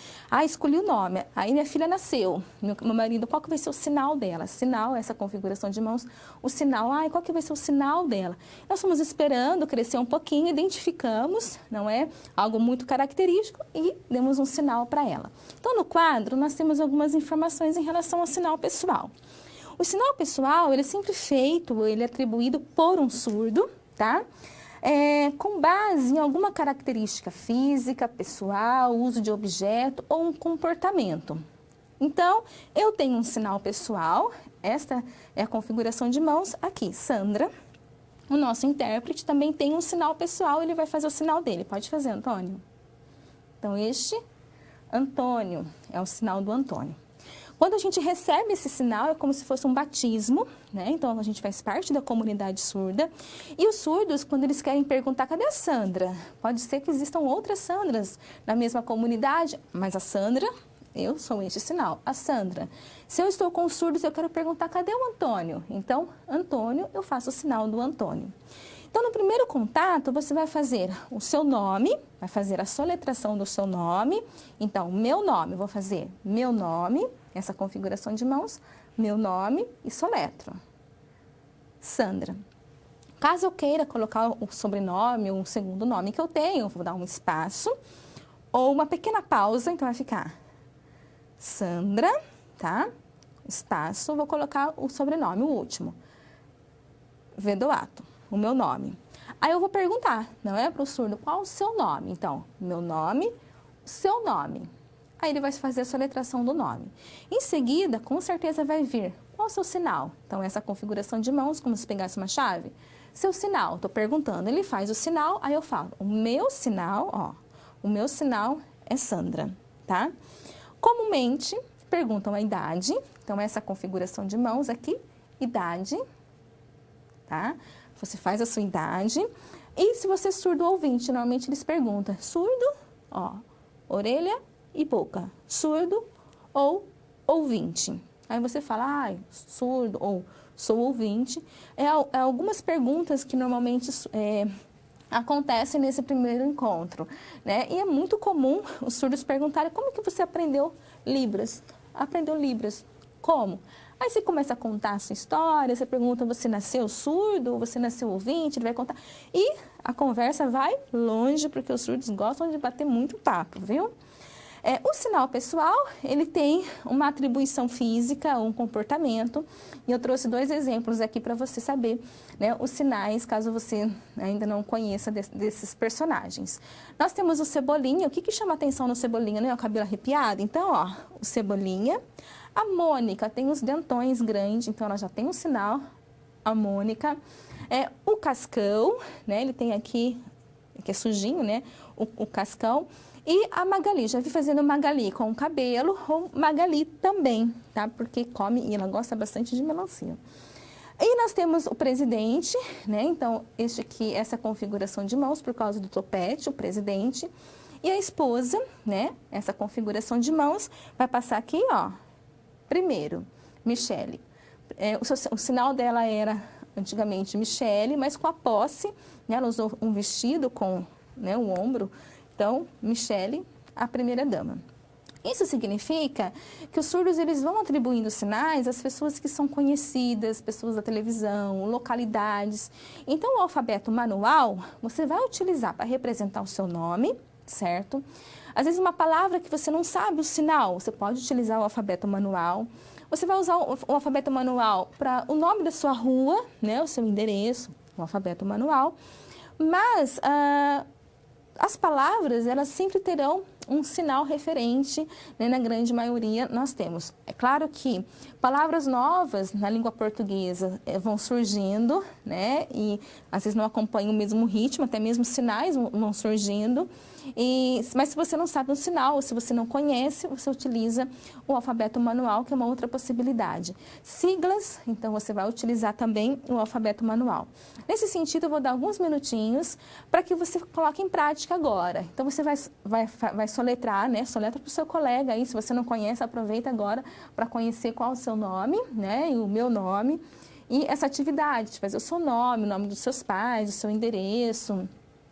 Escolhi o nome. Aí minha filha nasceu. Meu marido, qual que vai ser o sinal dela? Sinal, essa configuração de mãos, o sinal. Qual que vai ser o sinal dela? Nós fomos esperando crescer um pouquinho, identificamos, não é? Algo muito característico e demos um sinal para ela. Então, no quadro, nós temos algumas informações em relação ao sinal pessoal. O sinal pessoal, ele é sempre feito, ele é atribuído por um surdo, tá? Com base em alguma característica física, pessoal, uso de objeto ou um comportamento. Então, eu tenho um sinal pessoal, esta é a configuração de mãos aqui, Sandra. O nosso intérprete também tem um sinal pessoal, ele vai fazer o sinal dele. Pode fazer, Antônio. Então, este, Antônio, é o sinal do Antônio. Quando a gente recebe esse sinal, é como se fosse um batismo, né? Então, a gente faz parte da comunidade surda. E os surdos, quando eles querem perguntar, cadê a Sandra? Pode ser que existam outras Sandras na mesma comunidade, mas a Sandra, eu sou este sinal, a Sandra. Se eu estou com surdos, eu quero perguntar, cadê o Antônio? Então, Antônio, eu faço o sinal do Antônio. Então, no primeiro contato, você vai fazer o seu nome, vai fazer a soletração do seu nome. Então, meu nome, vou fazer meu nome, essa configuração de mãos, meu nome e soletro. Sandra. Caso eu queira colocar o sobrenome ou um segundo nome que eu tenho, vou dar um espaço ou uma pequena pausa, então vai ficar Sandra, tá? Espaço, vou colocar o sobrenome, o último. Vedoato, o meu nome. Aí eu vou perguntar, não é para o surdo, qual o seu nome? Então, meu nome, o seu nome. Aí ele vai fazer a soletração do nome. Em seguida, com certeza vai vir, qual o seu sinal? Então, essa configuração de mãos, como se pegasse uma chave. Seu sinal, estou perguntando, ele faz o sinal, aí eu falo, o meu sinal, o meu sinal é Sandra, tá? Comumente, perguntam a idade, então essa configuração de mãos aqui, idade, tá? Você faz a sua idade. E se você é surdo ou ouvinte, normalmente eles perguntam, surdo, orelha e boca, surdo ou ouvinte. Aí você fala, surdo ou sou ouvinte. Algumas perguntas que normalmente acontecem nesse primeiro encontro, né? E é muito comum os surdos perguntarem, como que você aprendeu Libras? Aprendeu Libras, como? Aí você começa a contar a sua história, você pergunta, você nasceu surdo, você nasceu ouvinte, ele vai contar. E a conversa vai longe, porque os surdos gostam de bater muito papo, viu? O sinal pessoal, ele tem uma atribuição física, um comportamento, e eu trouxe 2 exemplos aqui para você saber, né, os sinais, caso você ainda não conheça desses personagens. Nós temos o Cebolinha, o que chama atenção no Cebolinha, né, o cabelo arrepiado? Então, o Cebolinha, a Mônica tem os dentões grandes, então ela já tem um sinal, a Mônica. O Cascão, né, ele tem aqui, que é sujinho, né, o Cascão. E a Magali, já vi fazendo Magali com o cabelo, ou Magali também, tá? Porque come e ela gosta bastante de melancia. E nós temos o presidente, né? Então, essa configuração de mãos por causa do topete, o presidente. E a esposa, né? Essa configuração de mãos vai passar aqui, Primeiro, Michele. O sinal dela era, antigamente, Michele, mas com a posse, né? Ela usou um vestido com, né, o ombro. Então, Michele, a primeira dama. Isso significa que os surdos eles vão atribuindo sinais às pessoas que são conhecidas, pessoas da televisão, localidades. Então, o alfabeto manual, você vai utilizar para representar o seu nome, certo? Às vezes, uma palavra que você não sabe o sinal, você pode utilizar o alfabeto manual. Você vai usar o alfabeto manual para o nome da sua rua, né, o seu endereço, o alfabeto manual. Mas as palavras, elas sempre terão um sinal referente, né? Na grande maioria nós temos. É claro que palavras novas na língua portuguesa vão surgindo, né? E às vezes não acompanham o mesmo ritmo, até mesmo sinais vão surgindo. Mas se você não sabe o sinal, ou se você não conhece, você utiliza o alfabeto manual, que é uma outra possibilidade. Siglas, então você vai utilizar também o alfabeto manual. Nesse sentido, eu vou dar alguns minutinhos para que você coloque em prática agora. Então, você vai soletrar, né? Soletra para o seu colega aí. Se você não conhece, aproveita agora para conhecer qual é o seu nome, né? E o meu nome. E essa atividade de fazer o seu nome, o nome dos seus pais, o seu endereço,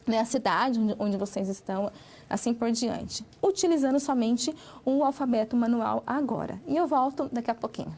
né, a cidade onde vocês estão, assim por diante. Utilizando somente o alfabeto manual agora. E eu volto daqui a pouquinho.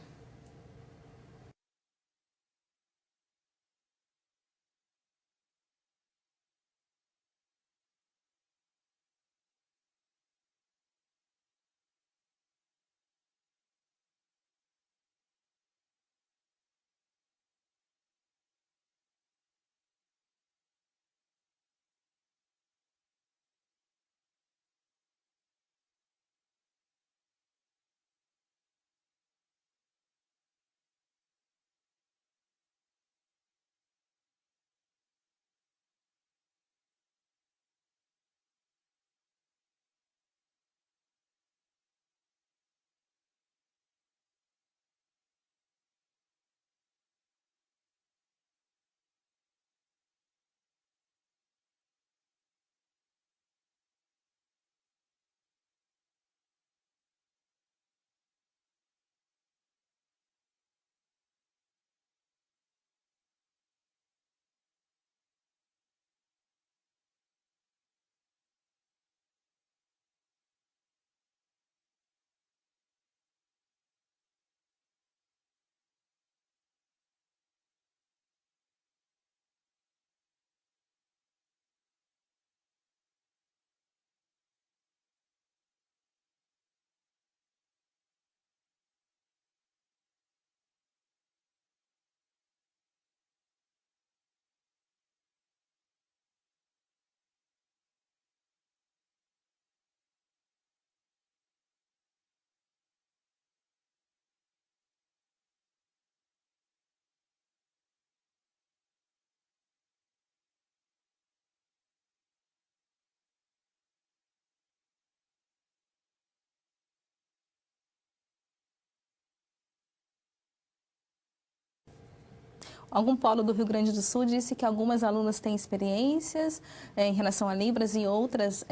Algum polo do Rio Grande do Sul disse que algumas alunas têm experiências em relação a Libras e outros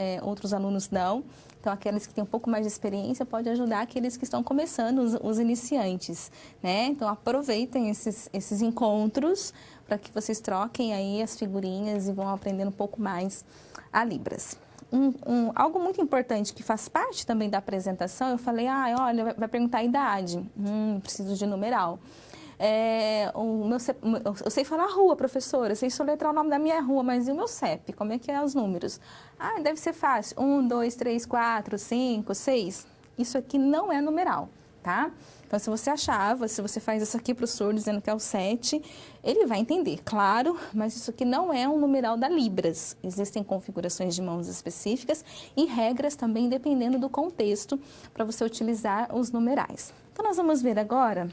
alunos não. Então, aqueles que têm um pouco mais de experiência pode ajudar aqueles que estão começando, os iniciantes, né? Então, aproveitem esses encontros para que vocês troquem aí as figurinhas e vão aprendendo um pouco mais a Libras. Algo muito importante que faz parte também da apresentação, eu falei, olha, vai perguntar a idade, preciso de numeral. Eu sei falar rua, professora, eu sei soletrar o nome da minha rua, mas e o meu CEP? Como é que é os números? Deve ser fácil. 1, 2, 3, 4, 5, 6. Isso aqui não é numeral, tá? Então, se você faz isso aqui para o surdo dizendo que é o 7, ele vai entender, claro, mas isso aqui não é um numeral da Libras. Existem configurações de mãos específicas e regras também dependendo do contexto para você utilizar os numerais. Então, nós vamos ver agora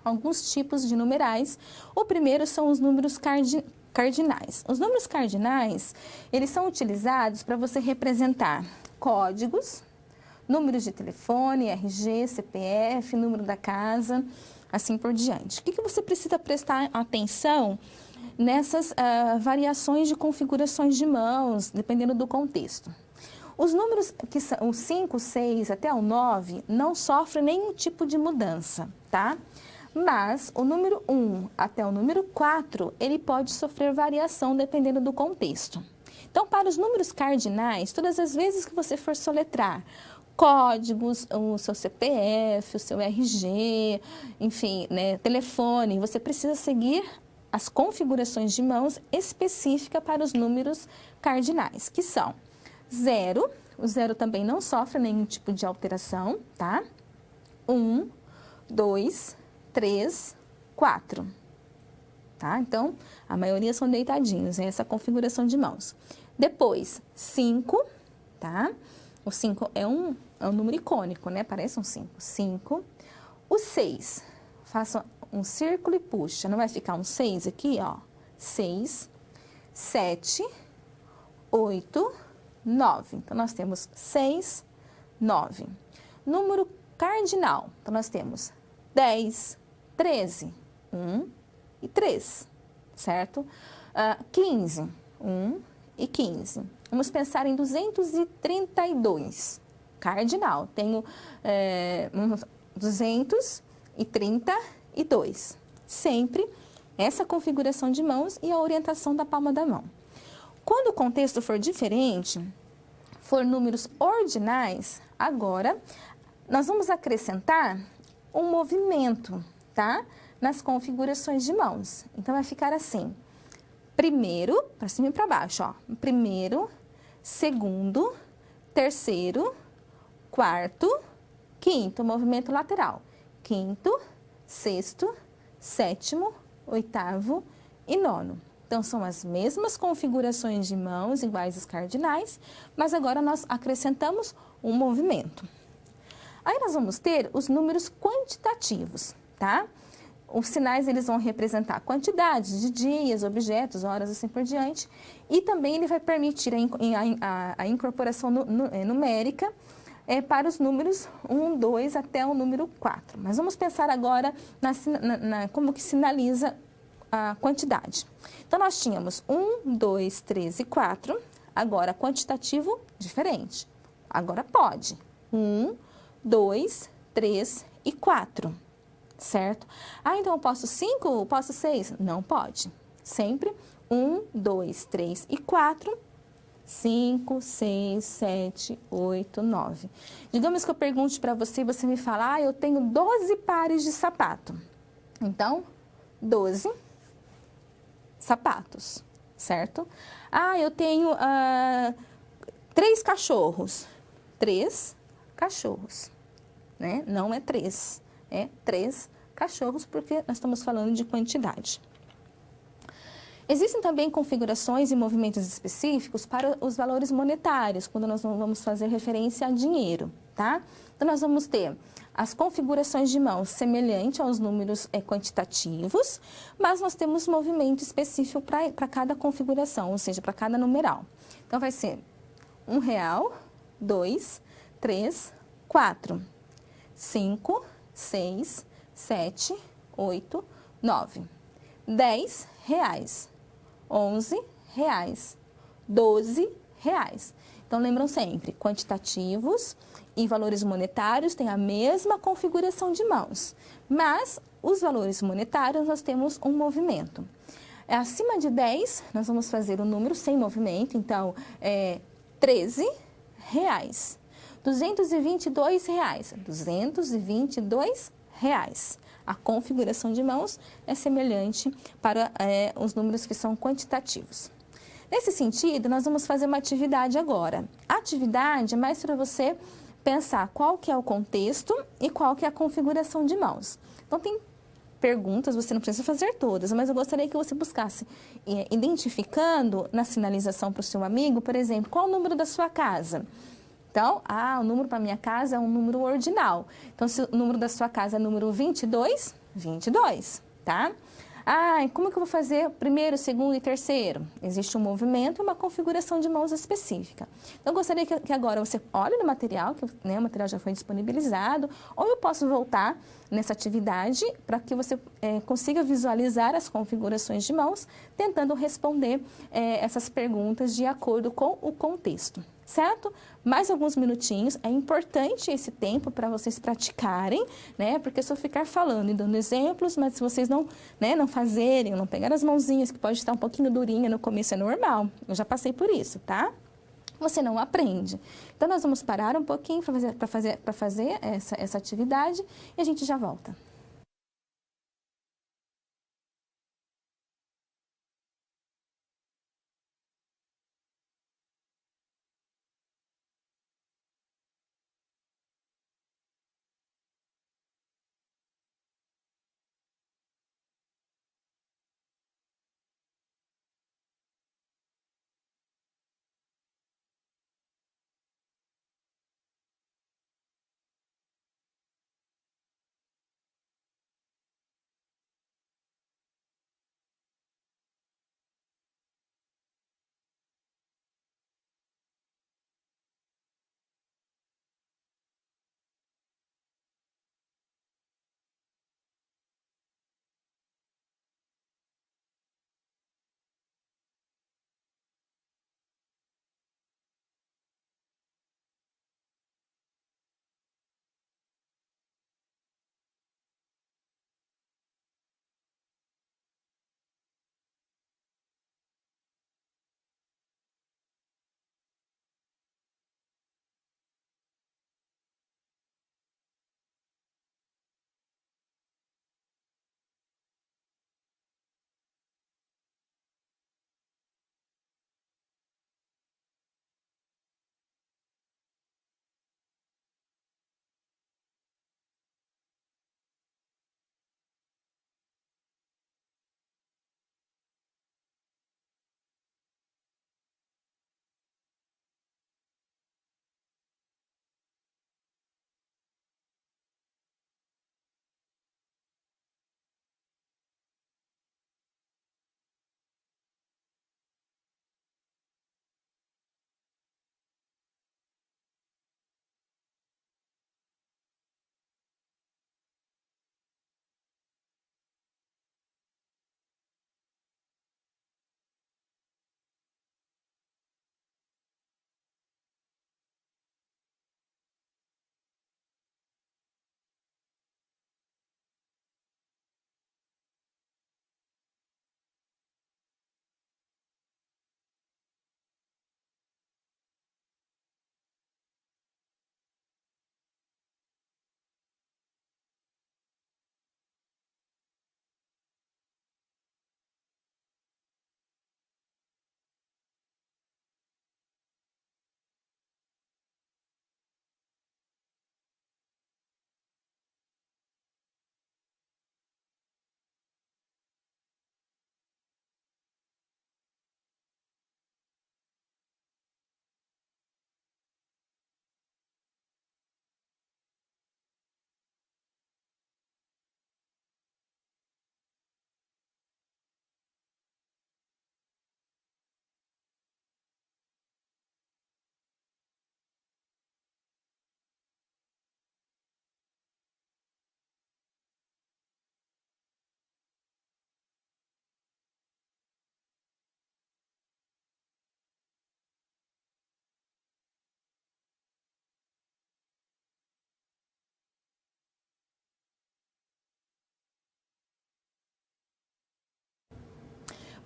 alguns tipos de numerais. O primeiro são os números cardinais. Os números cardinais, eles são utilizados para você representar códigos, números de telefone, RG, CPF, número da casa, assim por diante. O que você precisa prestar atenção nessas variações de configurações de mãos, dependendo do contexto? Os números que são o 5, 6 até o 9 não sofrem nenhum tipo de mudança, tá? Mas o número 1 até o número 4, ele pode sofrer variação dependendo do contexto. Então, para os números cardinais, todas as vezes que você for soletrar códigos, o seu CPF, o seu RG, enfim, né, telefone, você precisa seguir as configurações de mãos específicas para os números cardinais, que são 0, o 0 também não sofre nenhum tipo de alteração, tá? 1, 2, 3, 4, tá? Então, a maioria são deitadinhos, é essa configuração de mãos. Depois, 5, tá? O 5 é um número icônico, né? Parece um 5. 5. O 6, faça um círculo e puxa. Não vai ficar um 6 aqui, ó. 6, 7, 8, 9. Então, nós temos 6, 9. Número cardinal. Então, nós temos 10, 13, 1 e 3, certo? 15, 1 e 15. Vamos pensar em 232, cardinal. Tenho 232. Sempre essa configuração de mãos e a orientação da palma da mão. Quando o contexto for diferente, for números ordinais, agora nós vamos acrescentar um movimento, tá? Nas configurações de mãos. Então, vai ficar assim. Primeiro, para cima e para baixo, ó. Primeiro, segundo, terceiro, quarto, quinto, movimento lateral. Quinto, sexto, sétimo, oitavo e nono. Então, são as mesmas configurações de mãos, iguais às cardinais, mas agora nós acrescentamos um movimento. Aí, nós vamos ter os números quantitativos, tá? Os sinais, eles vão representar quantidades de dias, objetos, horas, assim por diante. E também ele vai permitir a incorporação numérica para os números 1, 2 até o número 4. Mas vamos pensar agora como que sinaliza a quantidade. Então, nós tínhamos 1, 2, 3 e 4. Agora, quantitativo diferente. Agora pode. 1, 2, 3 e 4. Certo? Ah, então eu posso 5? Posso 6? Não pode. Sempre 1, 2, 3 e 4. 5, 6, 7, 8, 9. Digamos que eu pergunte para você e você me fala, ah, eu tenho 12 pares de sapato. Então, 12 sapatos, certo? Ah, eu tenho 3 cachorros. 3 cachorros, né? Não é 3. É 3 cachorros, porque nós estamos falando de quantidade. Existem também configurações e movimentos específicos para os valores monetários, quando nós vamos fazer referência a dinheiro, tá? Então, nós vamos ter as configurações de mãos semelhantes aos números quantitativos, mas nós temos movimento específico para cada configuração, ou seja, para cada numeral. Então, vai ser R$1, 2, 3, 4, 5, 6, 7, 8, 9. R$10, 11 reais, 12 reais. Então, lembram sempre, quantitativos e valores monetários têm a mesma configuração de mãos, mas os valores monetários nós temos um movimento. Acima de 10, nós vamos fazer o número sem movimento, então, 13 reais. 222 reais, 222 reais. A configuração de mãos é semelhante para os números que são quantitativos. Nesse sentido, nós vamos fazer uma atividade agora. A atividade é mais para você pensar qual que é o contexto e qual que é a configuração de mãos. Então, tem perguntas, você não precisa fazer todas, mas eu gostaria que você buscasse, identificando na sinalização para o seu amigo, por exemplo, qual o número da sua casa? Então, o número para minha casa é um número ordinal. Então, se o número da sua casa é número 22, 22, tá? Como que eu vou fazer primeiro, segundo e terceiro? Existe um movimento e uma configuração de mãos específica. Então, eu gostaria que agora você olhe no material, que o material já foi disponibilizado, ou eu posso voltar nessa atividade para que você consiga visualizar as configurações de mãos, tentando responder essas perguntas de acordo com o contexto. Certo? Mais alguns minutinhos, é importante esse tempo para vocês praticarem, né? Porque se eu ficar falando e dando exemplos, mas se vocês não fazerem, não pegar as mãozinhas, que pode estar um pouquinho durinha no começo, é normal. Eu já passei por isso, tá? Você não aprende. Então, nós vamos parar um pouquinho para fazer essa atividade e a gente já volta.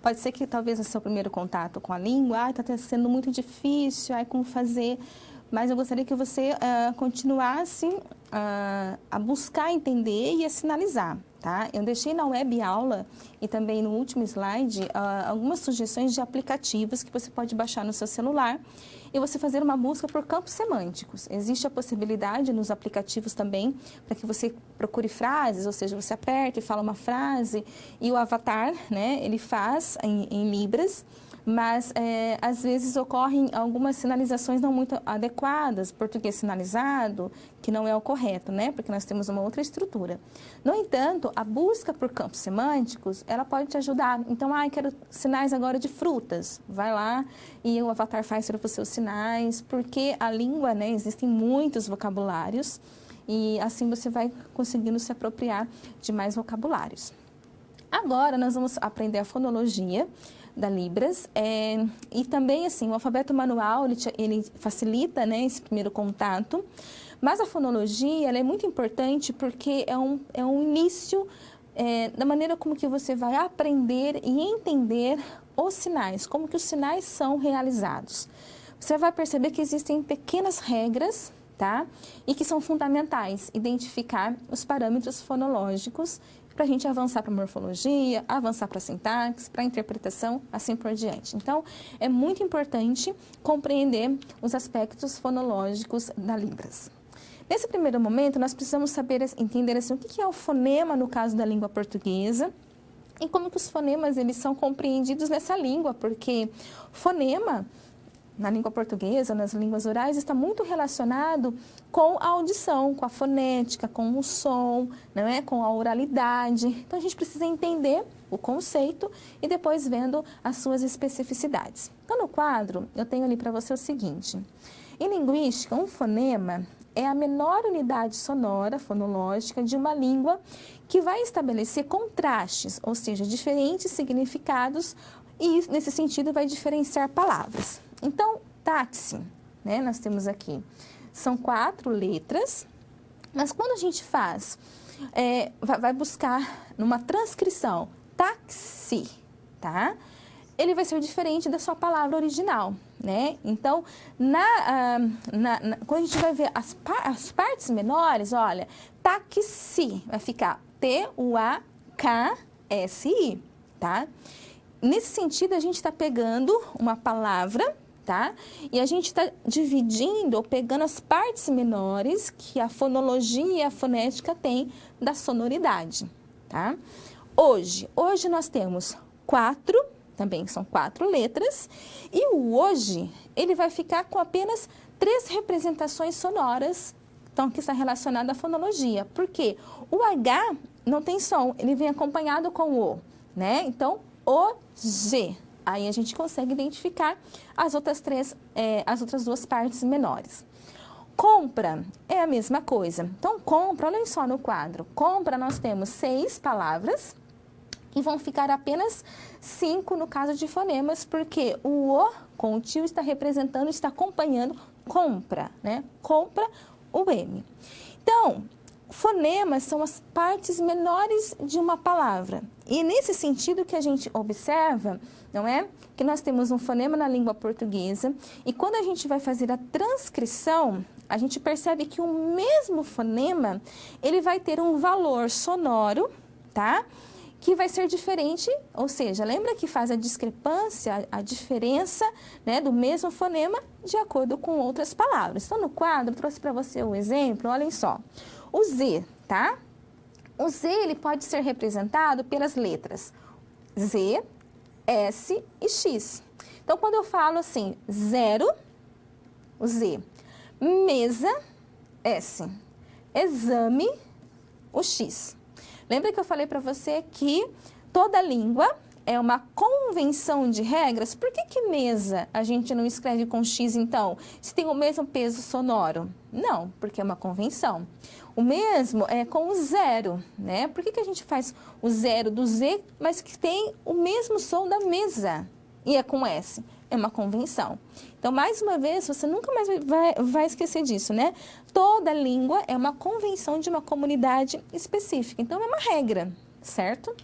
Pode ser que talvez o seu primeiro contato com a língua, está sendo muito difícil, como fazer? Mas eu gostaria que você continuasse a buscar entender e a sinalizar, tá? Eu deixei na web aula e também no último slide algumas sugestões de aplicativos que você pode baixar no seu celular e você fazer uma busca por campos semânticos. Existe a possibilidade nos aplicativos também para que você procure frases, ou seja, você aperta e fala uma frase e o avatar, né, ele faz em Libras, mas às vezes ocorrem algumas sinalizações não muito adequadas, português sinalizado, que não é o correto, né? Porque nós temos uma outra estrutura. No entanto, a busca por campos semânticos, ela pode te ajudar. Então, quero sinais agora de frutas. Vai lá e o avatar faz para você os sinais, porque a língua, né, existem muitos vocabulários e assim você vai conseguindo se apropriar de mais vocabulários. Agora, nós vamos aprender a fonologia da Libras e também, assim, o alfabeto manual, ele facilita, né, esse primeiro contato, mas a fonologia, ela é muito importante porque é um início da maneira como que você vai aprender e entender os sinais, como que os sinais são realizados. Você vai perceber que existem pequenas regras, tá? E que são fundamentais, identificar os parâmetros fonológicos para a gente avançar para a morfologia, avançar para a sintaxe, para a interpretação, assim por diante. Então, é muito importante compreender os aspectos fonológicos da Libras. Nesse primeiro momento, nós precisamos entender assim, o que é o fonema no caso da língua portuguesa e como que os fonemas eles são compreendidos nessa língua, porque fonema na língua portuguesa, nas línguas orais, está muito relacionado com a audição, com a fonética, com o som, não é? Com a oralidade. Então, a gente precisa entender o conceito e depois vendo as suas especificidades. Então, no quadro, eu tenho ali para você o seguinte. Em linguística, um fonema é a menor unidade sonora, fonológica, de uma língua que vai estabelecer contrastes, ou seja, diferentes significados e, nesse sentido, vai diferenciar palavras. Então, táxi, né, nós temos aqui, são 4 letras, mas quando a gente vai buscar numa transcrição, táxi, tá? Ele vai ser diferente da sua palavra original, né? Então, quando a gente vai ver as partes menores, olha, táxi, vai ficar T-U-A-K-S-I, tá? Nesse sentido, a gente está pegando uma palavra, tá? E a gente está dividindo ou pegando as partes menores que a fonologia e a fonética têm da sonoridade, tá? Hoje nós temos 4, também são 4 letras, e o hoje, ele vai ficar com apenas 3 representações sonoras, então, que está relacionada à fonologia. Por quê? O H não tem som, ele vem acompanhado com o, né? Então, o G. Aí a gente consegue identificar as outras 2 partes menores. Compra é a mesma coisa. Então, compra, olhem só no quadro. Compra, nós temos 6 palavras e vão ficar apenas 5 no caso de fonemas, porque o com o tio está representando, está acompanhando compra, né? Compra o M. Então, fonemas são as partes menores de uma palavra. E nesse sentido que a gente observa, não é? Que nós temos um fonema na língua portuguesa e quando a gente vai fazer a transcrição, a gente percebe que o mesmo fonema, ele vai ter um valor sonoro, tá? Que vai ser diferente, ou seja, lembra que faz a discrepância, a diferença, né, do mesmo fonema de acordo com outras palavras. Então, no quadro, eu trouxe para você o exemplo, olhem só. O Z, tá? O Z, ele pode ser representado pelas letras Z, S e X. Então, quando eu falo assim, 0, o Z, mesa, S, exame, o X. Lembra que eu falei para você que toda língua é uma convenção de regras? Por que mesa a gente não escreve com X, então, se tem o mesmo peso sonoro? Não, porque é uma convenção. O mesmo é com o 0, né? Por que a gente faz o 0 do Z, mas que tem o mesmo som da mesa? E é com S. É uma convenção. Então, mais uma vez, você nunca mais vai esquecer disso, né? Toda língua é uma convenção de uma comunidade específica. Então, é uma regra, certo?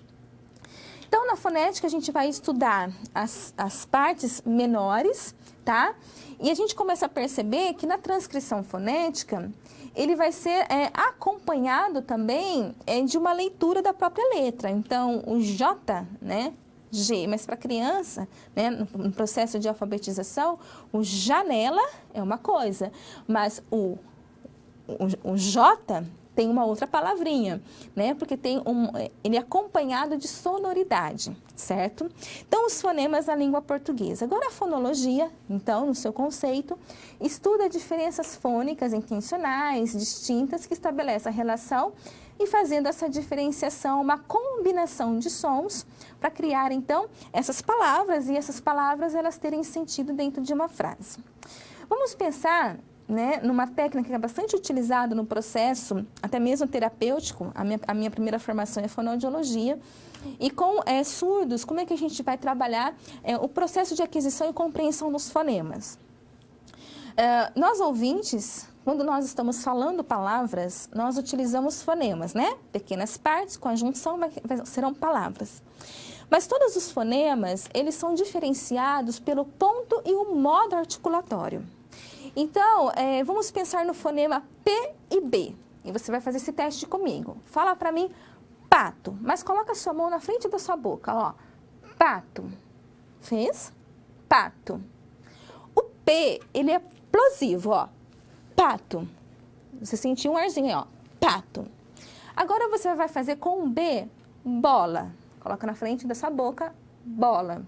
Então, na fonética, a gente vai estudar as partes menores, tá? E a gente começa a perceber que na transcrição fonética, ele vai ser acompanhado também de uma leitura da própria letra. Então, o J, né? G, mas para criança, né, no processo de alfabetização, o janela é uma coisa, mas o J tem uma outra palavrinha, né, porque ele é acompanhado de sonoridade, certo? Então, os fonemas na língua portuguesa. Agora, a fonologia, então, no seu conceito, estuda diferenças fônicas intencionais, distintas, que estabelece a relação e fazendo essa diferenciação, uma combinação de sons para criar, então, essas palavras, e essas palavras, elas terem sentido dentro de uma frase. Vamos pensar, né, numa técnica que é bastante utilizada no processo, até mesmo terapêutico. A minha primeira formação é fonoaudiologia. E com surdos, como é que a gente vai trabalhar o processo de aquisição e compreensão dos fonemas? Nós ouvintes, quando nós estamos falando palavras, nós utilizamos fonemas, né? Pequenas partes, com a junção serão palavras. Mas todos os fonemas, eles são diferenciados pelo ponto e o modo articulatório. Então, vamos pensar no fonema P e B. E você vai fazer esse teste comigo. Fala para mim, pato. Mas coloca a sua mão na frente da sua boca, ó. Pato. Fez? Pato. O P, ele é plosivo, ó. Pato. Você sentiu um arzinho aí, ó. Pato. Agora você vai fazer com o B, bola. Coloca na frente da sua boca, bola.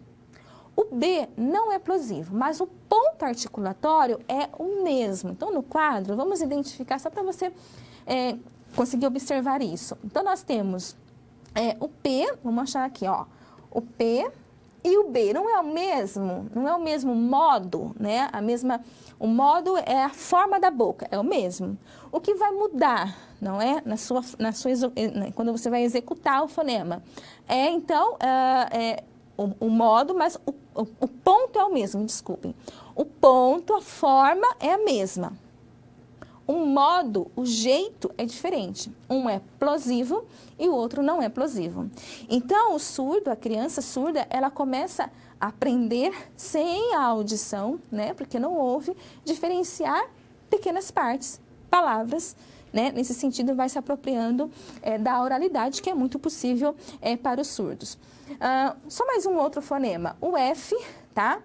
O B não é plosivo, mas o ponto articulatório é o mesmo. Então, no quadro, vamos identificar só para você conseguir observar isso. Então, nós temos o P, vamos achar aqui, ó. O P e o B não é o mesmo modo, né? O modo é a forma da boca, é o mesmo. O que vai mudar, não é? Quando você vai executar o fonema. Então, o modo, mas o ponto é o mesmo, desculpem. O ponto, a forma é a mesma. O modo, o jeito é diferente. Um é plosivo e o outro não é plosivo. Então, o surdo, a criança surda, ela começa a aprender sem a audição, né? Porque não ouve, diferenciar pequenas partes, palavras, né? Nesse sentido, vai se apropriando da oralidade, que é muito possível para os surdos. Só mais um outro fonema. O F, tá?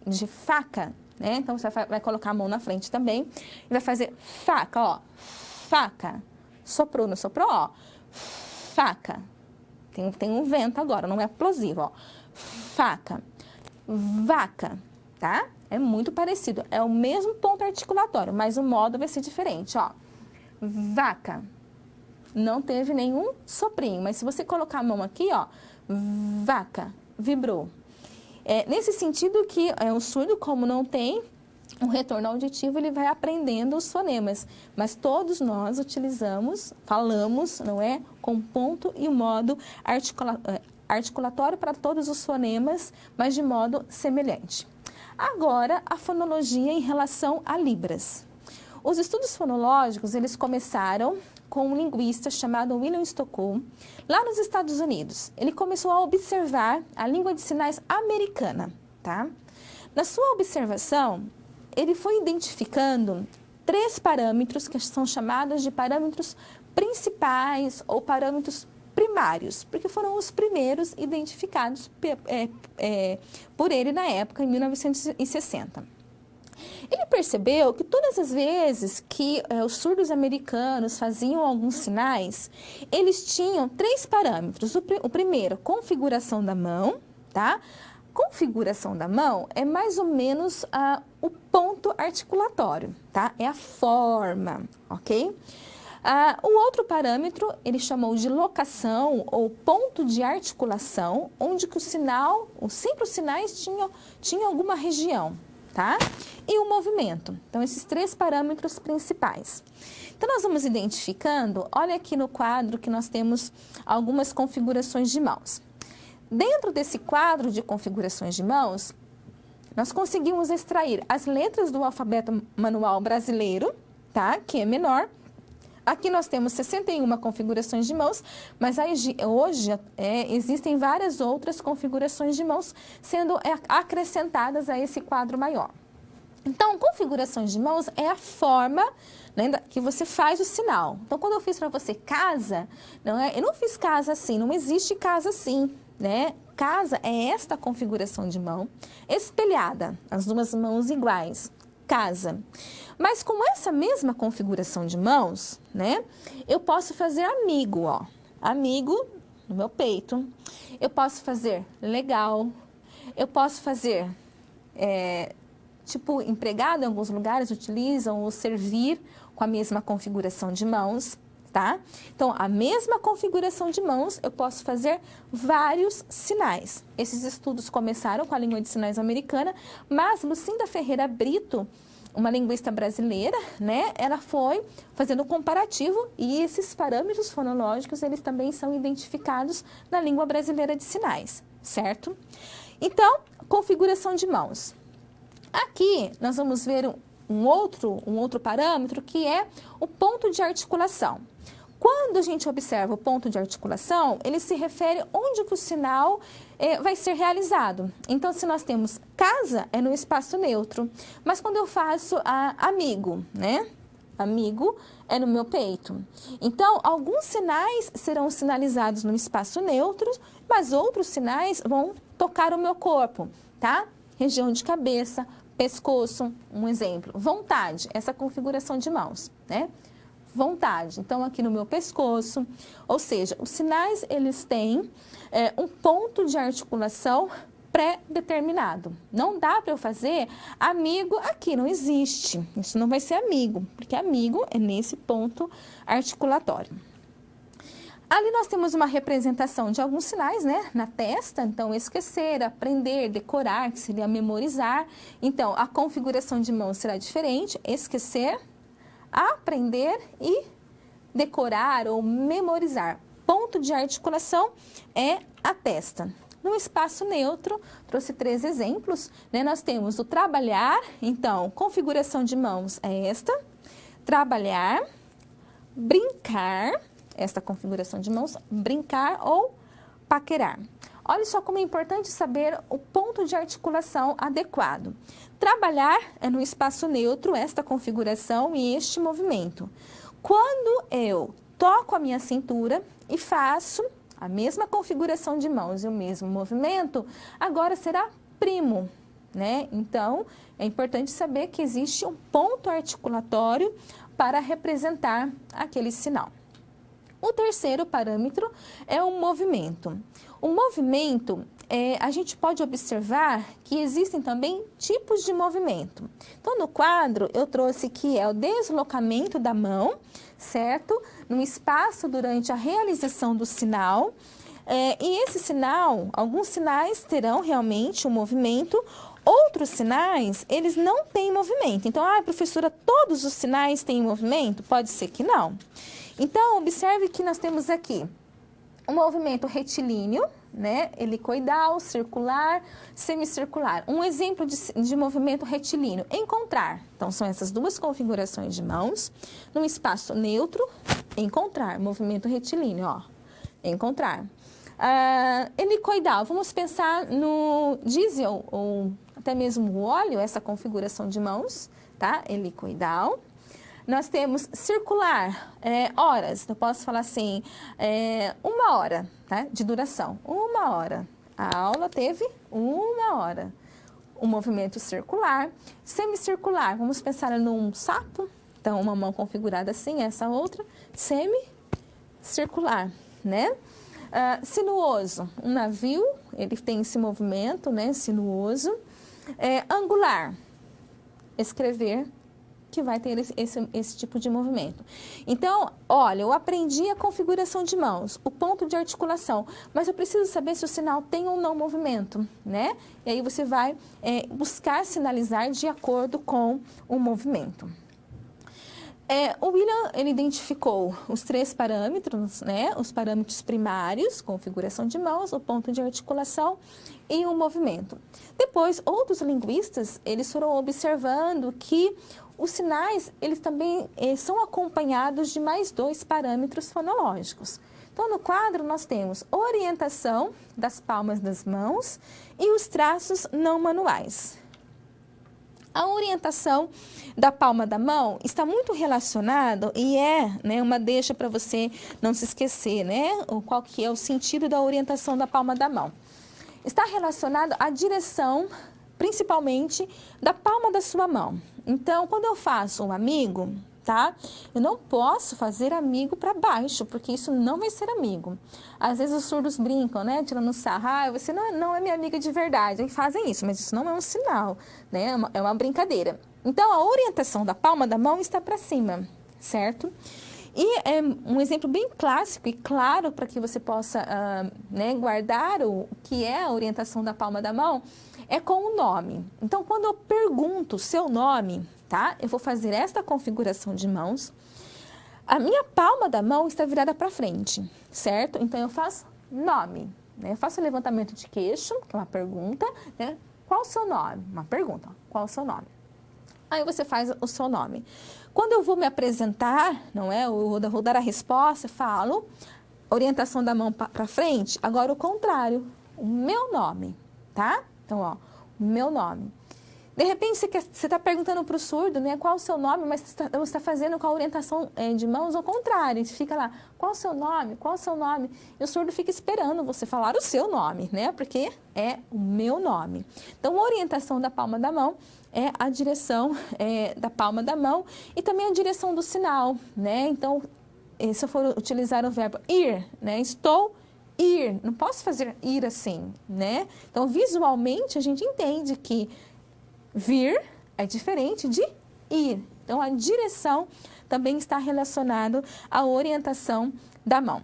De faca, né? Então, você vai colocar a mão na frente também e vai fazer faca, ó. Faca. Soprou, não soprou, ó. Faca. Tem um vento agora, não é plosivo, ó. Faca. Vaca, tá? É muito parecido. É o mesmo ponto articulatório, mas o modo vai ser diferente, ó. Vaca. Não teve nenhum soprinho, mas se você colocar a mão aqui, ó, vaca, vibrou. Nesse sentido que o surdo, como não tem um retorno auditivo, ele vai aprendendo os fonemas. Mas todos nós falamos, não é? Com ponto e modo articulatório para todos os fonemas, mas de modo semelhante. Agora, a fonologia em relação a libras. Os estudos fonológicos, eles começaram com um linguista chamado William Stokoe, lá nos Estados Unidos. Ele começou a observar a língua de sinais americana, tá? Na sua observação, ele foi identificando 3 parâmetros que são chamados de parâmetros principais ou parâmetros primários, porque foram os primeiros identificados por ele na época, em 1960. Ele percebeu que todas as vezes que os surdos americanos faziam alguns sinais, eles tinham 3 parâmetros. O primeiro, configuração da mão, tá? Configuração da mão é mais ou menos o ponto articulatório, tá? É a forma, ok? O outro parâmetro, ele chamou de locação ou ponto de articulação, onde que sempre os sinais tinham alguma região, tá? E o movimento. Então, esses 3 parâmetros principais. Então, nós vamos identificando, olha aqui no quadro que nós temos algumas configurações de mãos. Dentro desse quadro de configurações de mãos, nós conseguimos extrair as letras do alfabeto manual brasileiro, tá? Que é menor, Aqui nós temos 61 configurações de mãos, mas hoje existem várias outras configurações de mãos sendo acrescentadas a esse quadro maior. Então, configurações de mãos é a forma, né, que você faz o sinal. Então, quando eu fiz para você casa, eu não fiz casa assim, não existe casa assim, né? Casa é esta configuração de mão espelhada, as duas mãos iguais, casa. Mas com essa mesma configuração de mãos, né, eu posso fazer amigo, ó, amigo no meu peito. Eu posso fazer legal, eu posso fazer tipo, empregado em alguns lugares utilizam o servir com a mesma configuração de mãos, tá? Então, a mesma configuração de mãos, eu posso fazer vários sinais. Esses estudos começaram com a língua de sinais americana, mas Lucinda Ferreira Brito, uma linguista brasileira, né, ela foi fazendo um comparativo e esses parâmetros fonológicos, eles também são identificados na língua brasileira de sinais, certo? Então, configuração de mãos. Aqui, nós vamos ver um outro parâmetro, que é o ponto de articulação. Quando a gente observa o ponto de articulação, ele se refere onde que o sinal vai ser realizado. Então, se nós temos casa, é no espaço neutro. Mas quando eu faço amigo, né? Amigo é no meu peito. Então, alguns sinais serão sinalizados no espaço neutro, mas outros sinais vão tocar o meu corpo, tá? Região de cabeça, pescoço, um exemplo. Vontade, essa configuração de mãos, né? Vontade. Então, aqui no meu pescoço, ou seja, os sinais, eles têm um ponto de articulação pré-determinado. Não dá para eu fazer amigo aqui, não existe. Isso não vai ser amigo, porque amigo é nesse ponto articulatório. Ali nós temos uma representação de alguns sinais, né, na testa. Então, esquecer, aprender, decorar, que seria memorizar. Então, a configuração de mão será diferente. Esquecer, aprender e decorar ou memorizar. Ponto de articulação é a testa. No espaço neutro, trouxe 3 exemplos, né? Nós temos o trabalhar, então, configuração de mãos é esta. Trabalhar, brincar, esta configuração de mãos, brincar ou paquerar. Olha só como é importante saber o ponto de articulação adequado. Trabalhar é no espaço neutro, esta configuração e este movimento. Quando eu toco a minha cintura e faço a mesma configuração de mãos e o mesmo movimento, agora será primo, né? Então, é importante saber que existe um ponto articulatório para representar aquele sinal. O terceiro parâmetro é o movimento. O movimento, a gente pode observar que existem também tipos de movimento. Então, no quadro, eu trouxe que é o deslocamento da mão, certo? No espaço durante a realização do sinal. E esse sinal, alguns sinais terão realmente um movimento, outros sinais, eles não têm movimento. Então, professora, todos os sinais têm movimento? Pode ser que não. Então, observe que nós temos aqui o movimento retilíneo, né? Helicoidal, circular, semicircular. Um exemplo de movimento retilíneo, encontrar. Então, são essas duas configurações de mãos. No espaço neutro, encontrar. Movimento retilíneo, ó. Encontrar. Helicoidal, vamos pensar no diesel ou até mesmo o óleo, essa configuração de mãos, tá? Helicoidal. Nós temos circular, horas, eu posso falar assim, 1 hora, tá? De duração, 1 hora. A aula teve 1 hora. O movimento circular, semicircular, vamos pensar num sapo, então uma mão configurada assim, essa outra, semicircular, né? Sinuoso, um navio, ele tem esse movimento, né? Sinuoso. Angular, escrever, que vai ter esse tipo de movimento. Então, olha, eu aprendi a configuração de mãos, o ponto de articulação, mas eu preciso saber se o sinal tem ou não movimento, né? E aí você vai buscar sinalizar de acordo com o movimento. O William, ele identificou os 3 parâmetros, né? Os parâmetros primários, configuração de mãos, o ponto de articulação e o movimento. Depois, outros linguistas, eles foram observando que os sinais, eles também são acompanhados de mais 2 parâmetros fonológicos. Então, no quadro, nós temos orientação das palmas das mãos e os traços não manuais. A orientação da palma da mão está muito relacionado e né, uma deixa para você não se esquecer, né? Qual que é o sentido da orientação da palma da mão. Está relacionado à direção, principalmente, da palma da sua mão. Então, quando eu faço um amigo, tá? Eu não posso fazer amigo para baixo, porque isso não vai ser amigo. Às vezes os surdos brincam, né? Tirando sarro, você não é minha amiga de verdade. E fazem isso, mas isso não é um sinal, né? É uma brincadeira. Então, a orientação da palma da mão está para cima, certo? E um exemplo bem clássico e claro para que você possa né, guardar o que é a orientação da palma da mão é com o nome. Então, quando eu pergunto o seu nome, tá? Eu vou fazer esta configuração de mãos. A minha palma da mão está virada para frente, certo? Então, eu faço nome, né? Eu faço o levantamento de queixo, que é uma pergunta, né? Qual o seu nome? Uma pergunta, qual o seu nome? Aí você faz o seu nome. Quando eu vou me apresentar, não é? Eu vou dar a resposta, falo, orientação da mão para frente, agora o contrário, o meu nome, tá? Então, ó, o meu nome. De repente, você está perguntando para o surdo, né, qual o seu nome, mas você está fazendo com a orientação de mãos ao contrário. Você fica lá, qual o seu nome? Qual o seu nome? E o surdo fica esperando você falar o seu nome, né? Porque é o meu nome. Então, a orientação da palma da mão é a direção da palma da mão e também a direção do sinal, né? Então, se eu for utilizar o verbo ir, né? Estou ir. Não posso fazer ir assim, né? Então, visualmente, a gente entende que vir é diferente de ir. Então, a direção também está relacionado à orientação da mão.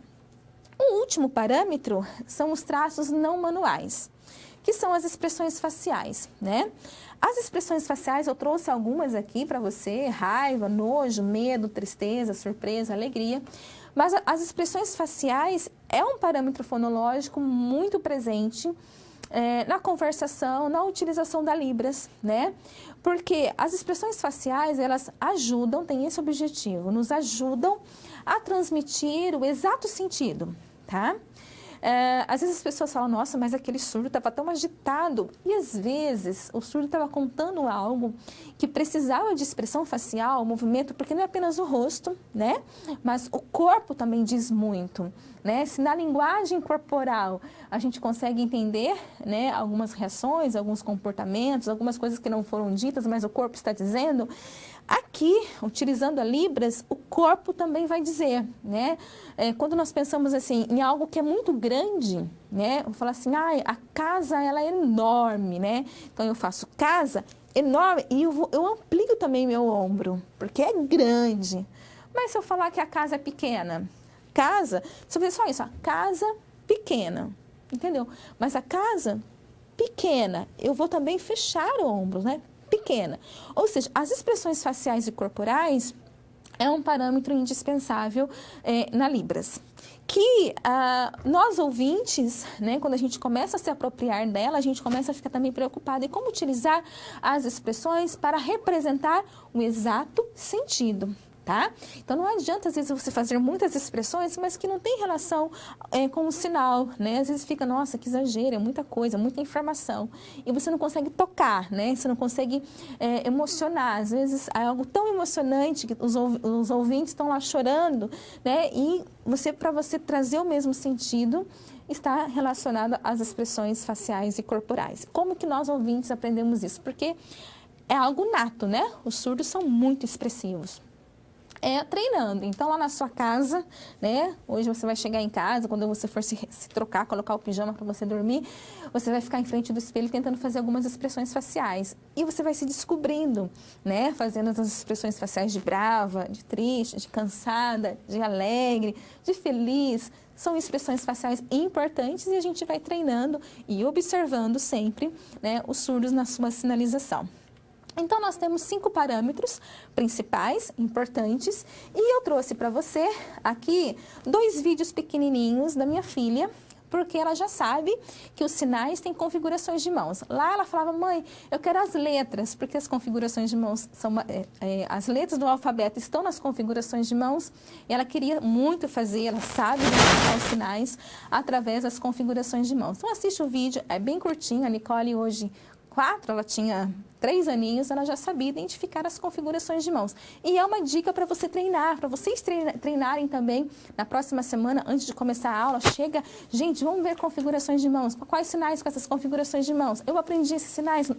O último parâmetro são os traços não manuais, que são as expressões faciais, né? As expressões faciais, eu trouxe algumas aqui para você, raiva, nojo, medo, tristeza, surpresa, alegria. Mas as expressões faciais é um parâmetro fonológico muito presente na conversação, na utilização da Libras, né? Porque as expressões faciais, elas ajudam, têm esse objetivo, nos ajudam a transmitir o exato sentido, tá? Às vezes as pessoas falam, nossa, mas aquele surdo estava tão agitado. E às vezes o surdo estava contando algo que precisava de expressão facial, movimento, porque não é apenas o rosto, né? Mas o corpo também diz muito, né? Se na linguagem corporal a gente consegue entender, né, algumas reações, alguns comportamentos, algumas coisas que não foram ditas, mas o corpo está dizendo, aqui, utilizando a Libras, o corpo também vai dizer, né? Quando nós pensamos assim em algo que é muito grande, né? Eu falo assim, a casa ela é enorme, né? Então eu faço casa enorme e eu amplio também meu ombro, porque é grande. Mas se eu falar que a casa é pequena, casa, se eu fizer só isso, casa pequena, entendeu? Mas a casa pequena, eu vou também fechar o ombro, né? Pequena. Ou seja, as expressões faciais e corporais é um parâmetro indispensável na Libras. Que nós ouvintes, né, quando a gente começa a se apropriar dela, a gente começa a ficar também preocupado em como utilizar as expressões para representar o exato sentido. Tá? Então, não adianta, às vezes, você fazer muitas expressões, mas que não tem relação com o sinal, né? Às vezes fica, nossa, que exagero, é muita coisa, muita informação. E você não consegue tocar, né? Você não consegue emocionar. Às vezes, é algo tão emocionante que os ouvintes estão lá chorando, né? E para você trazer o mesmo sentido, está relacionado às expressões faciais e corporais. Como que nós, ouvintes, aprendemos isso? Porque é algo nato, né? Os surdos são muito expressivos. Treinando. Então, lá na sua casa, né? Hoje você vai chegar em casa, quando você for se trocar, colocar o pijama para você dormir, você vai ficar em frente do espelho tentando fazer algumas expressões faciais. E você vai se descobrindo, né? Fazendo as expressões faciais de brava, de triste, de cansada, de alegre, de feliz. São expressões faciais importantes e a gente vai treinando e observando sempre, né, os surdos na sua sinalização. Então, nós temos 5 parâmetros principais, importantes, e eu trouxe para você aqui 2 vídeos pequenininhos da minha filha, porque ela já sabe que os sinais têm configurações de mãos. Lá ela falava, mãe, eu quero as letras, porque as configurações de mãos são as letras do alfabeto estão nas configurações de mãos. E ela queria muito fazer, ela sabe identificar os sinais através das configurações de mãos. Então assiste o vídeo, é bem curtinho. A Nicole hoje 4, ela tinha 3 aninhos, ela já sabia identificar as configurações de mãos. E é uma dica para você treinar, para vocês treinarem também na próxima semana, antes de começar a aula. Chega, gente, vamos ver configurações de mãos. Quais sinais com essas configurações de mãos? Eu aprendi esses sinais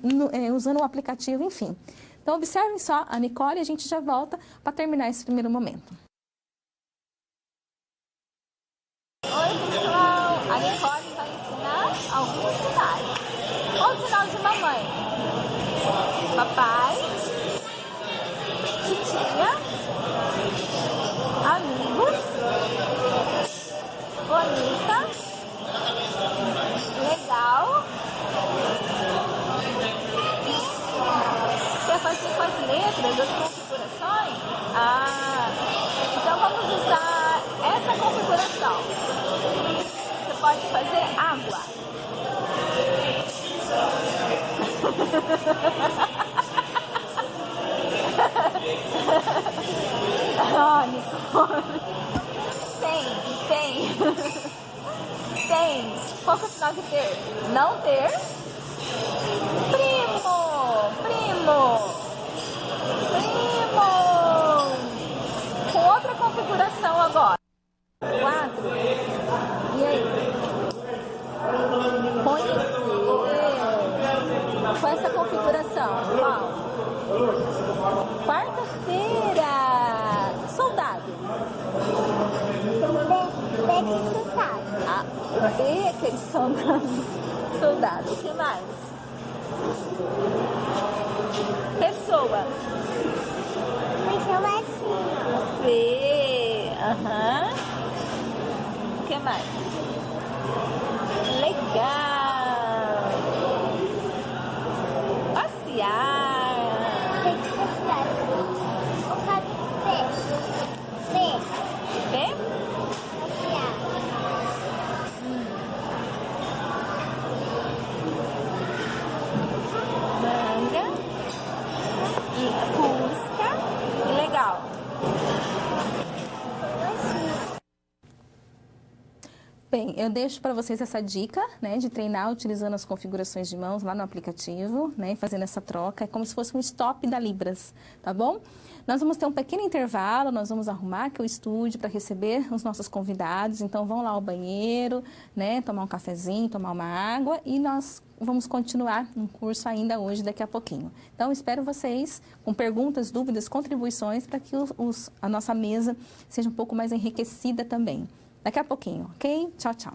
usando o aplicativo, enfim. Então, observem só a Nicole e a gente já volta para terminar esse primeiro momento. Oi, pessoal! A Nicole vai ensinar alguns sinais. Qual o sinal de mamãe? Papai, titia, amigos, bonita, legal. Quer fazer com as letras, as configurações? Então vamos usar essa configuração. Você pode fazer água. Oh, Nicole. Tem. Qual que é o sinal de ter? Não ter. Primo. Com outra configuração agora. 4. E aí? Conhecer. Com essa configuração. Qual? Quarta-feira. Soldado. B, aquele soldado. O que mais? Pessoa. B. O que mais? Legal. Passear. B? Manga. E busca. E legal. Bem, eu deixo para vocês essa dica, né, de treinar utilizando as configurações de mãos lá no aplicativo, né, fazendo essa troca. É como se fosse um stop da Libras, tá bom? Nós vamos ter um pequeno intervalo, nós vamos arrumar aqui o estúdio para receber os nossos convidados. Então, vão lá ao banheiro, né, tomar um cafezinho, tomar uma água e nós vamos continuar um curso ainda hoje, daqui a pouquinho. Então, espero vocês com perguntas, dúvidas, contribuições para que a nossa mesa seja um pouco mais enriquecida também. Daqui a pouquinho, ok? Tchau, tchau.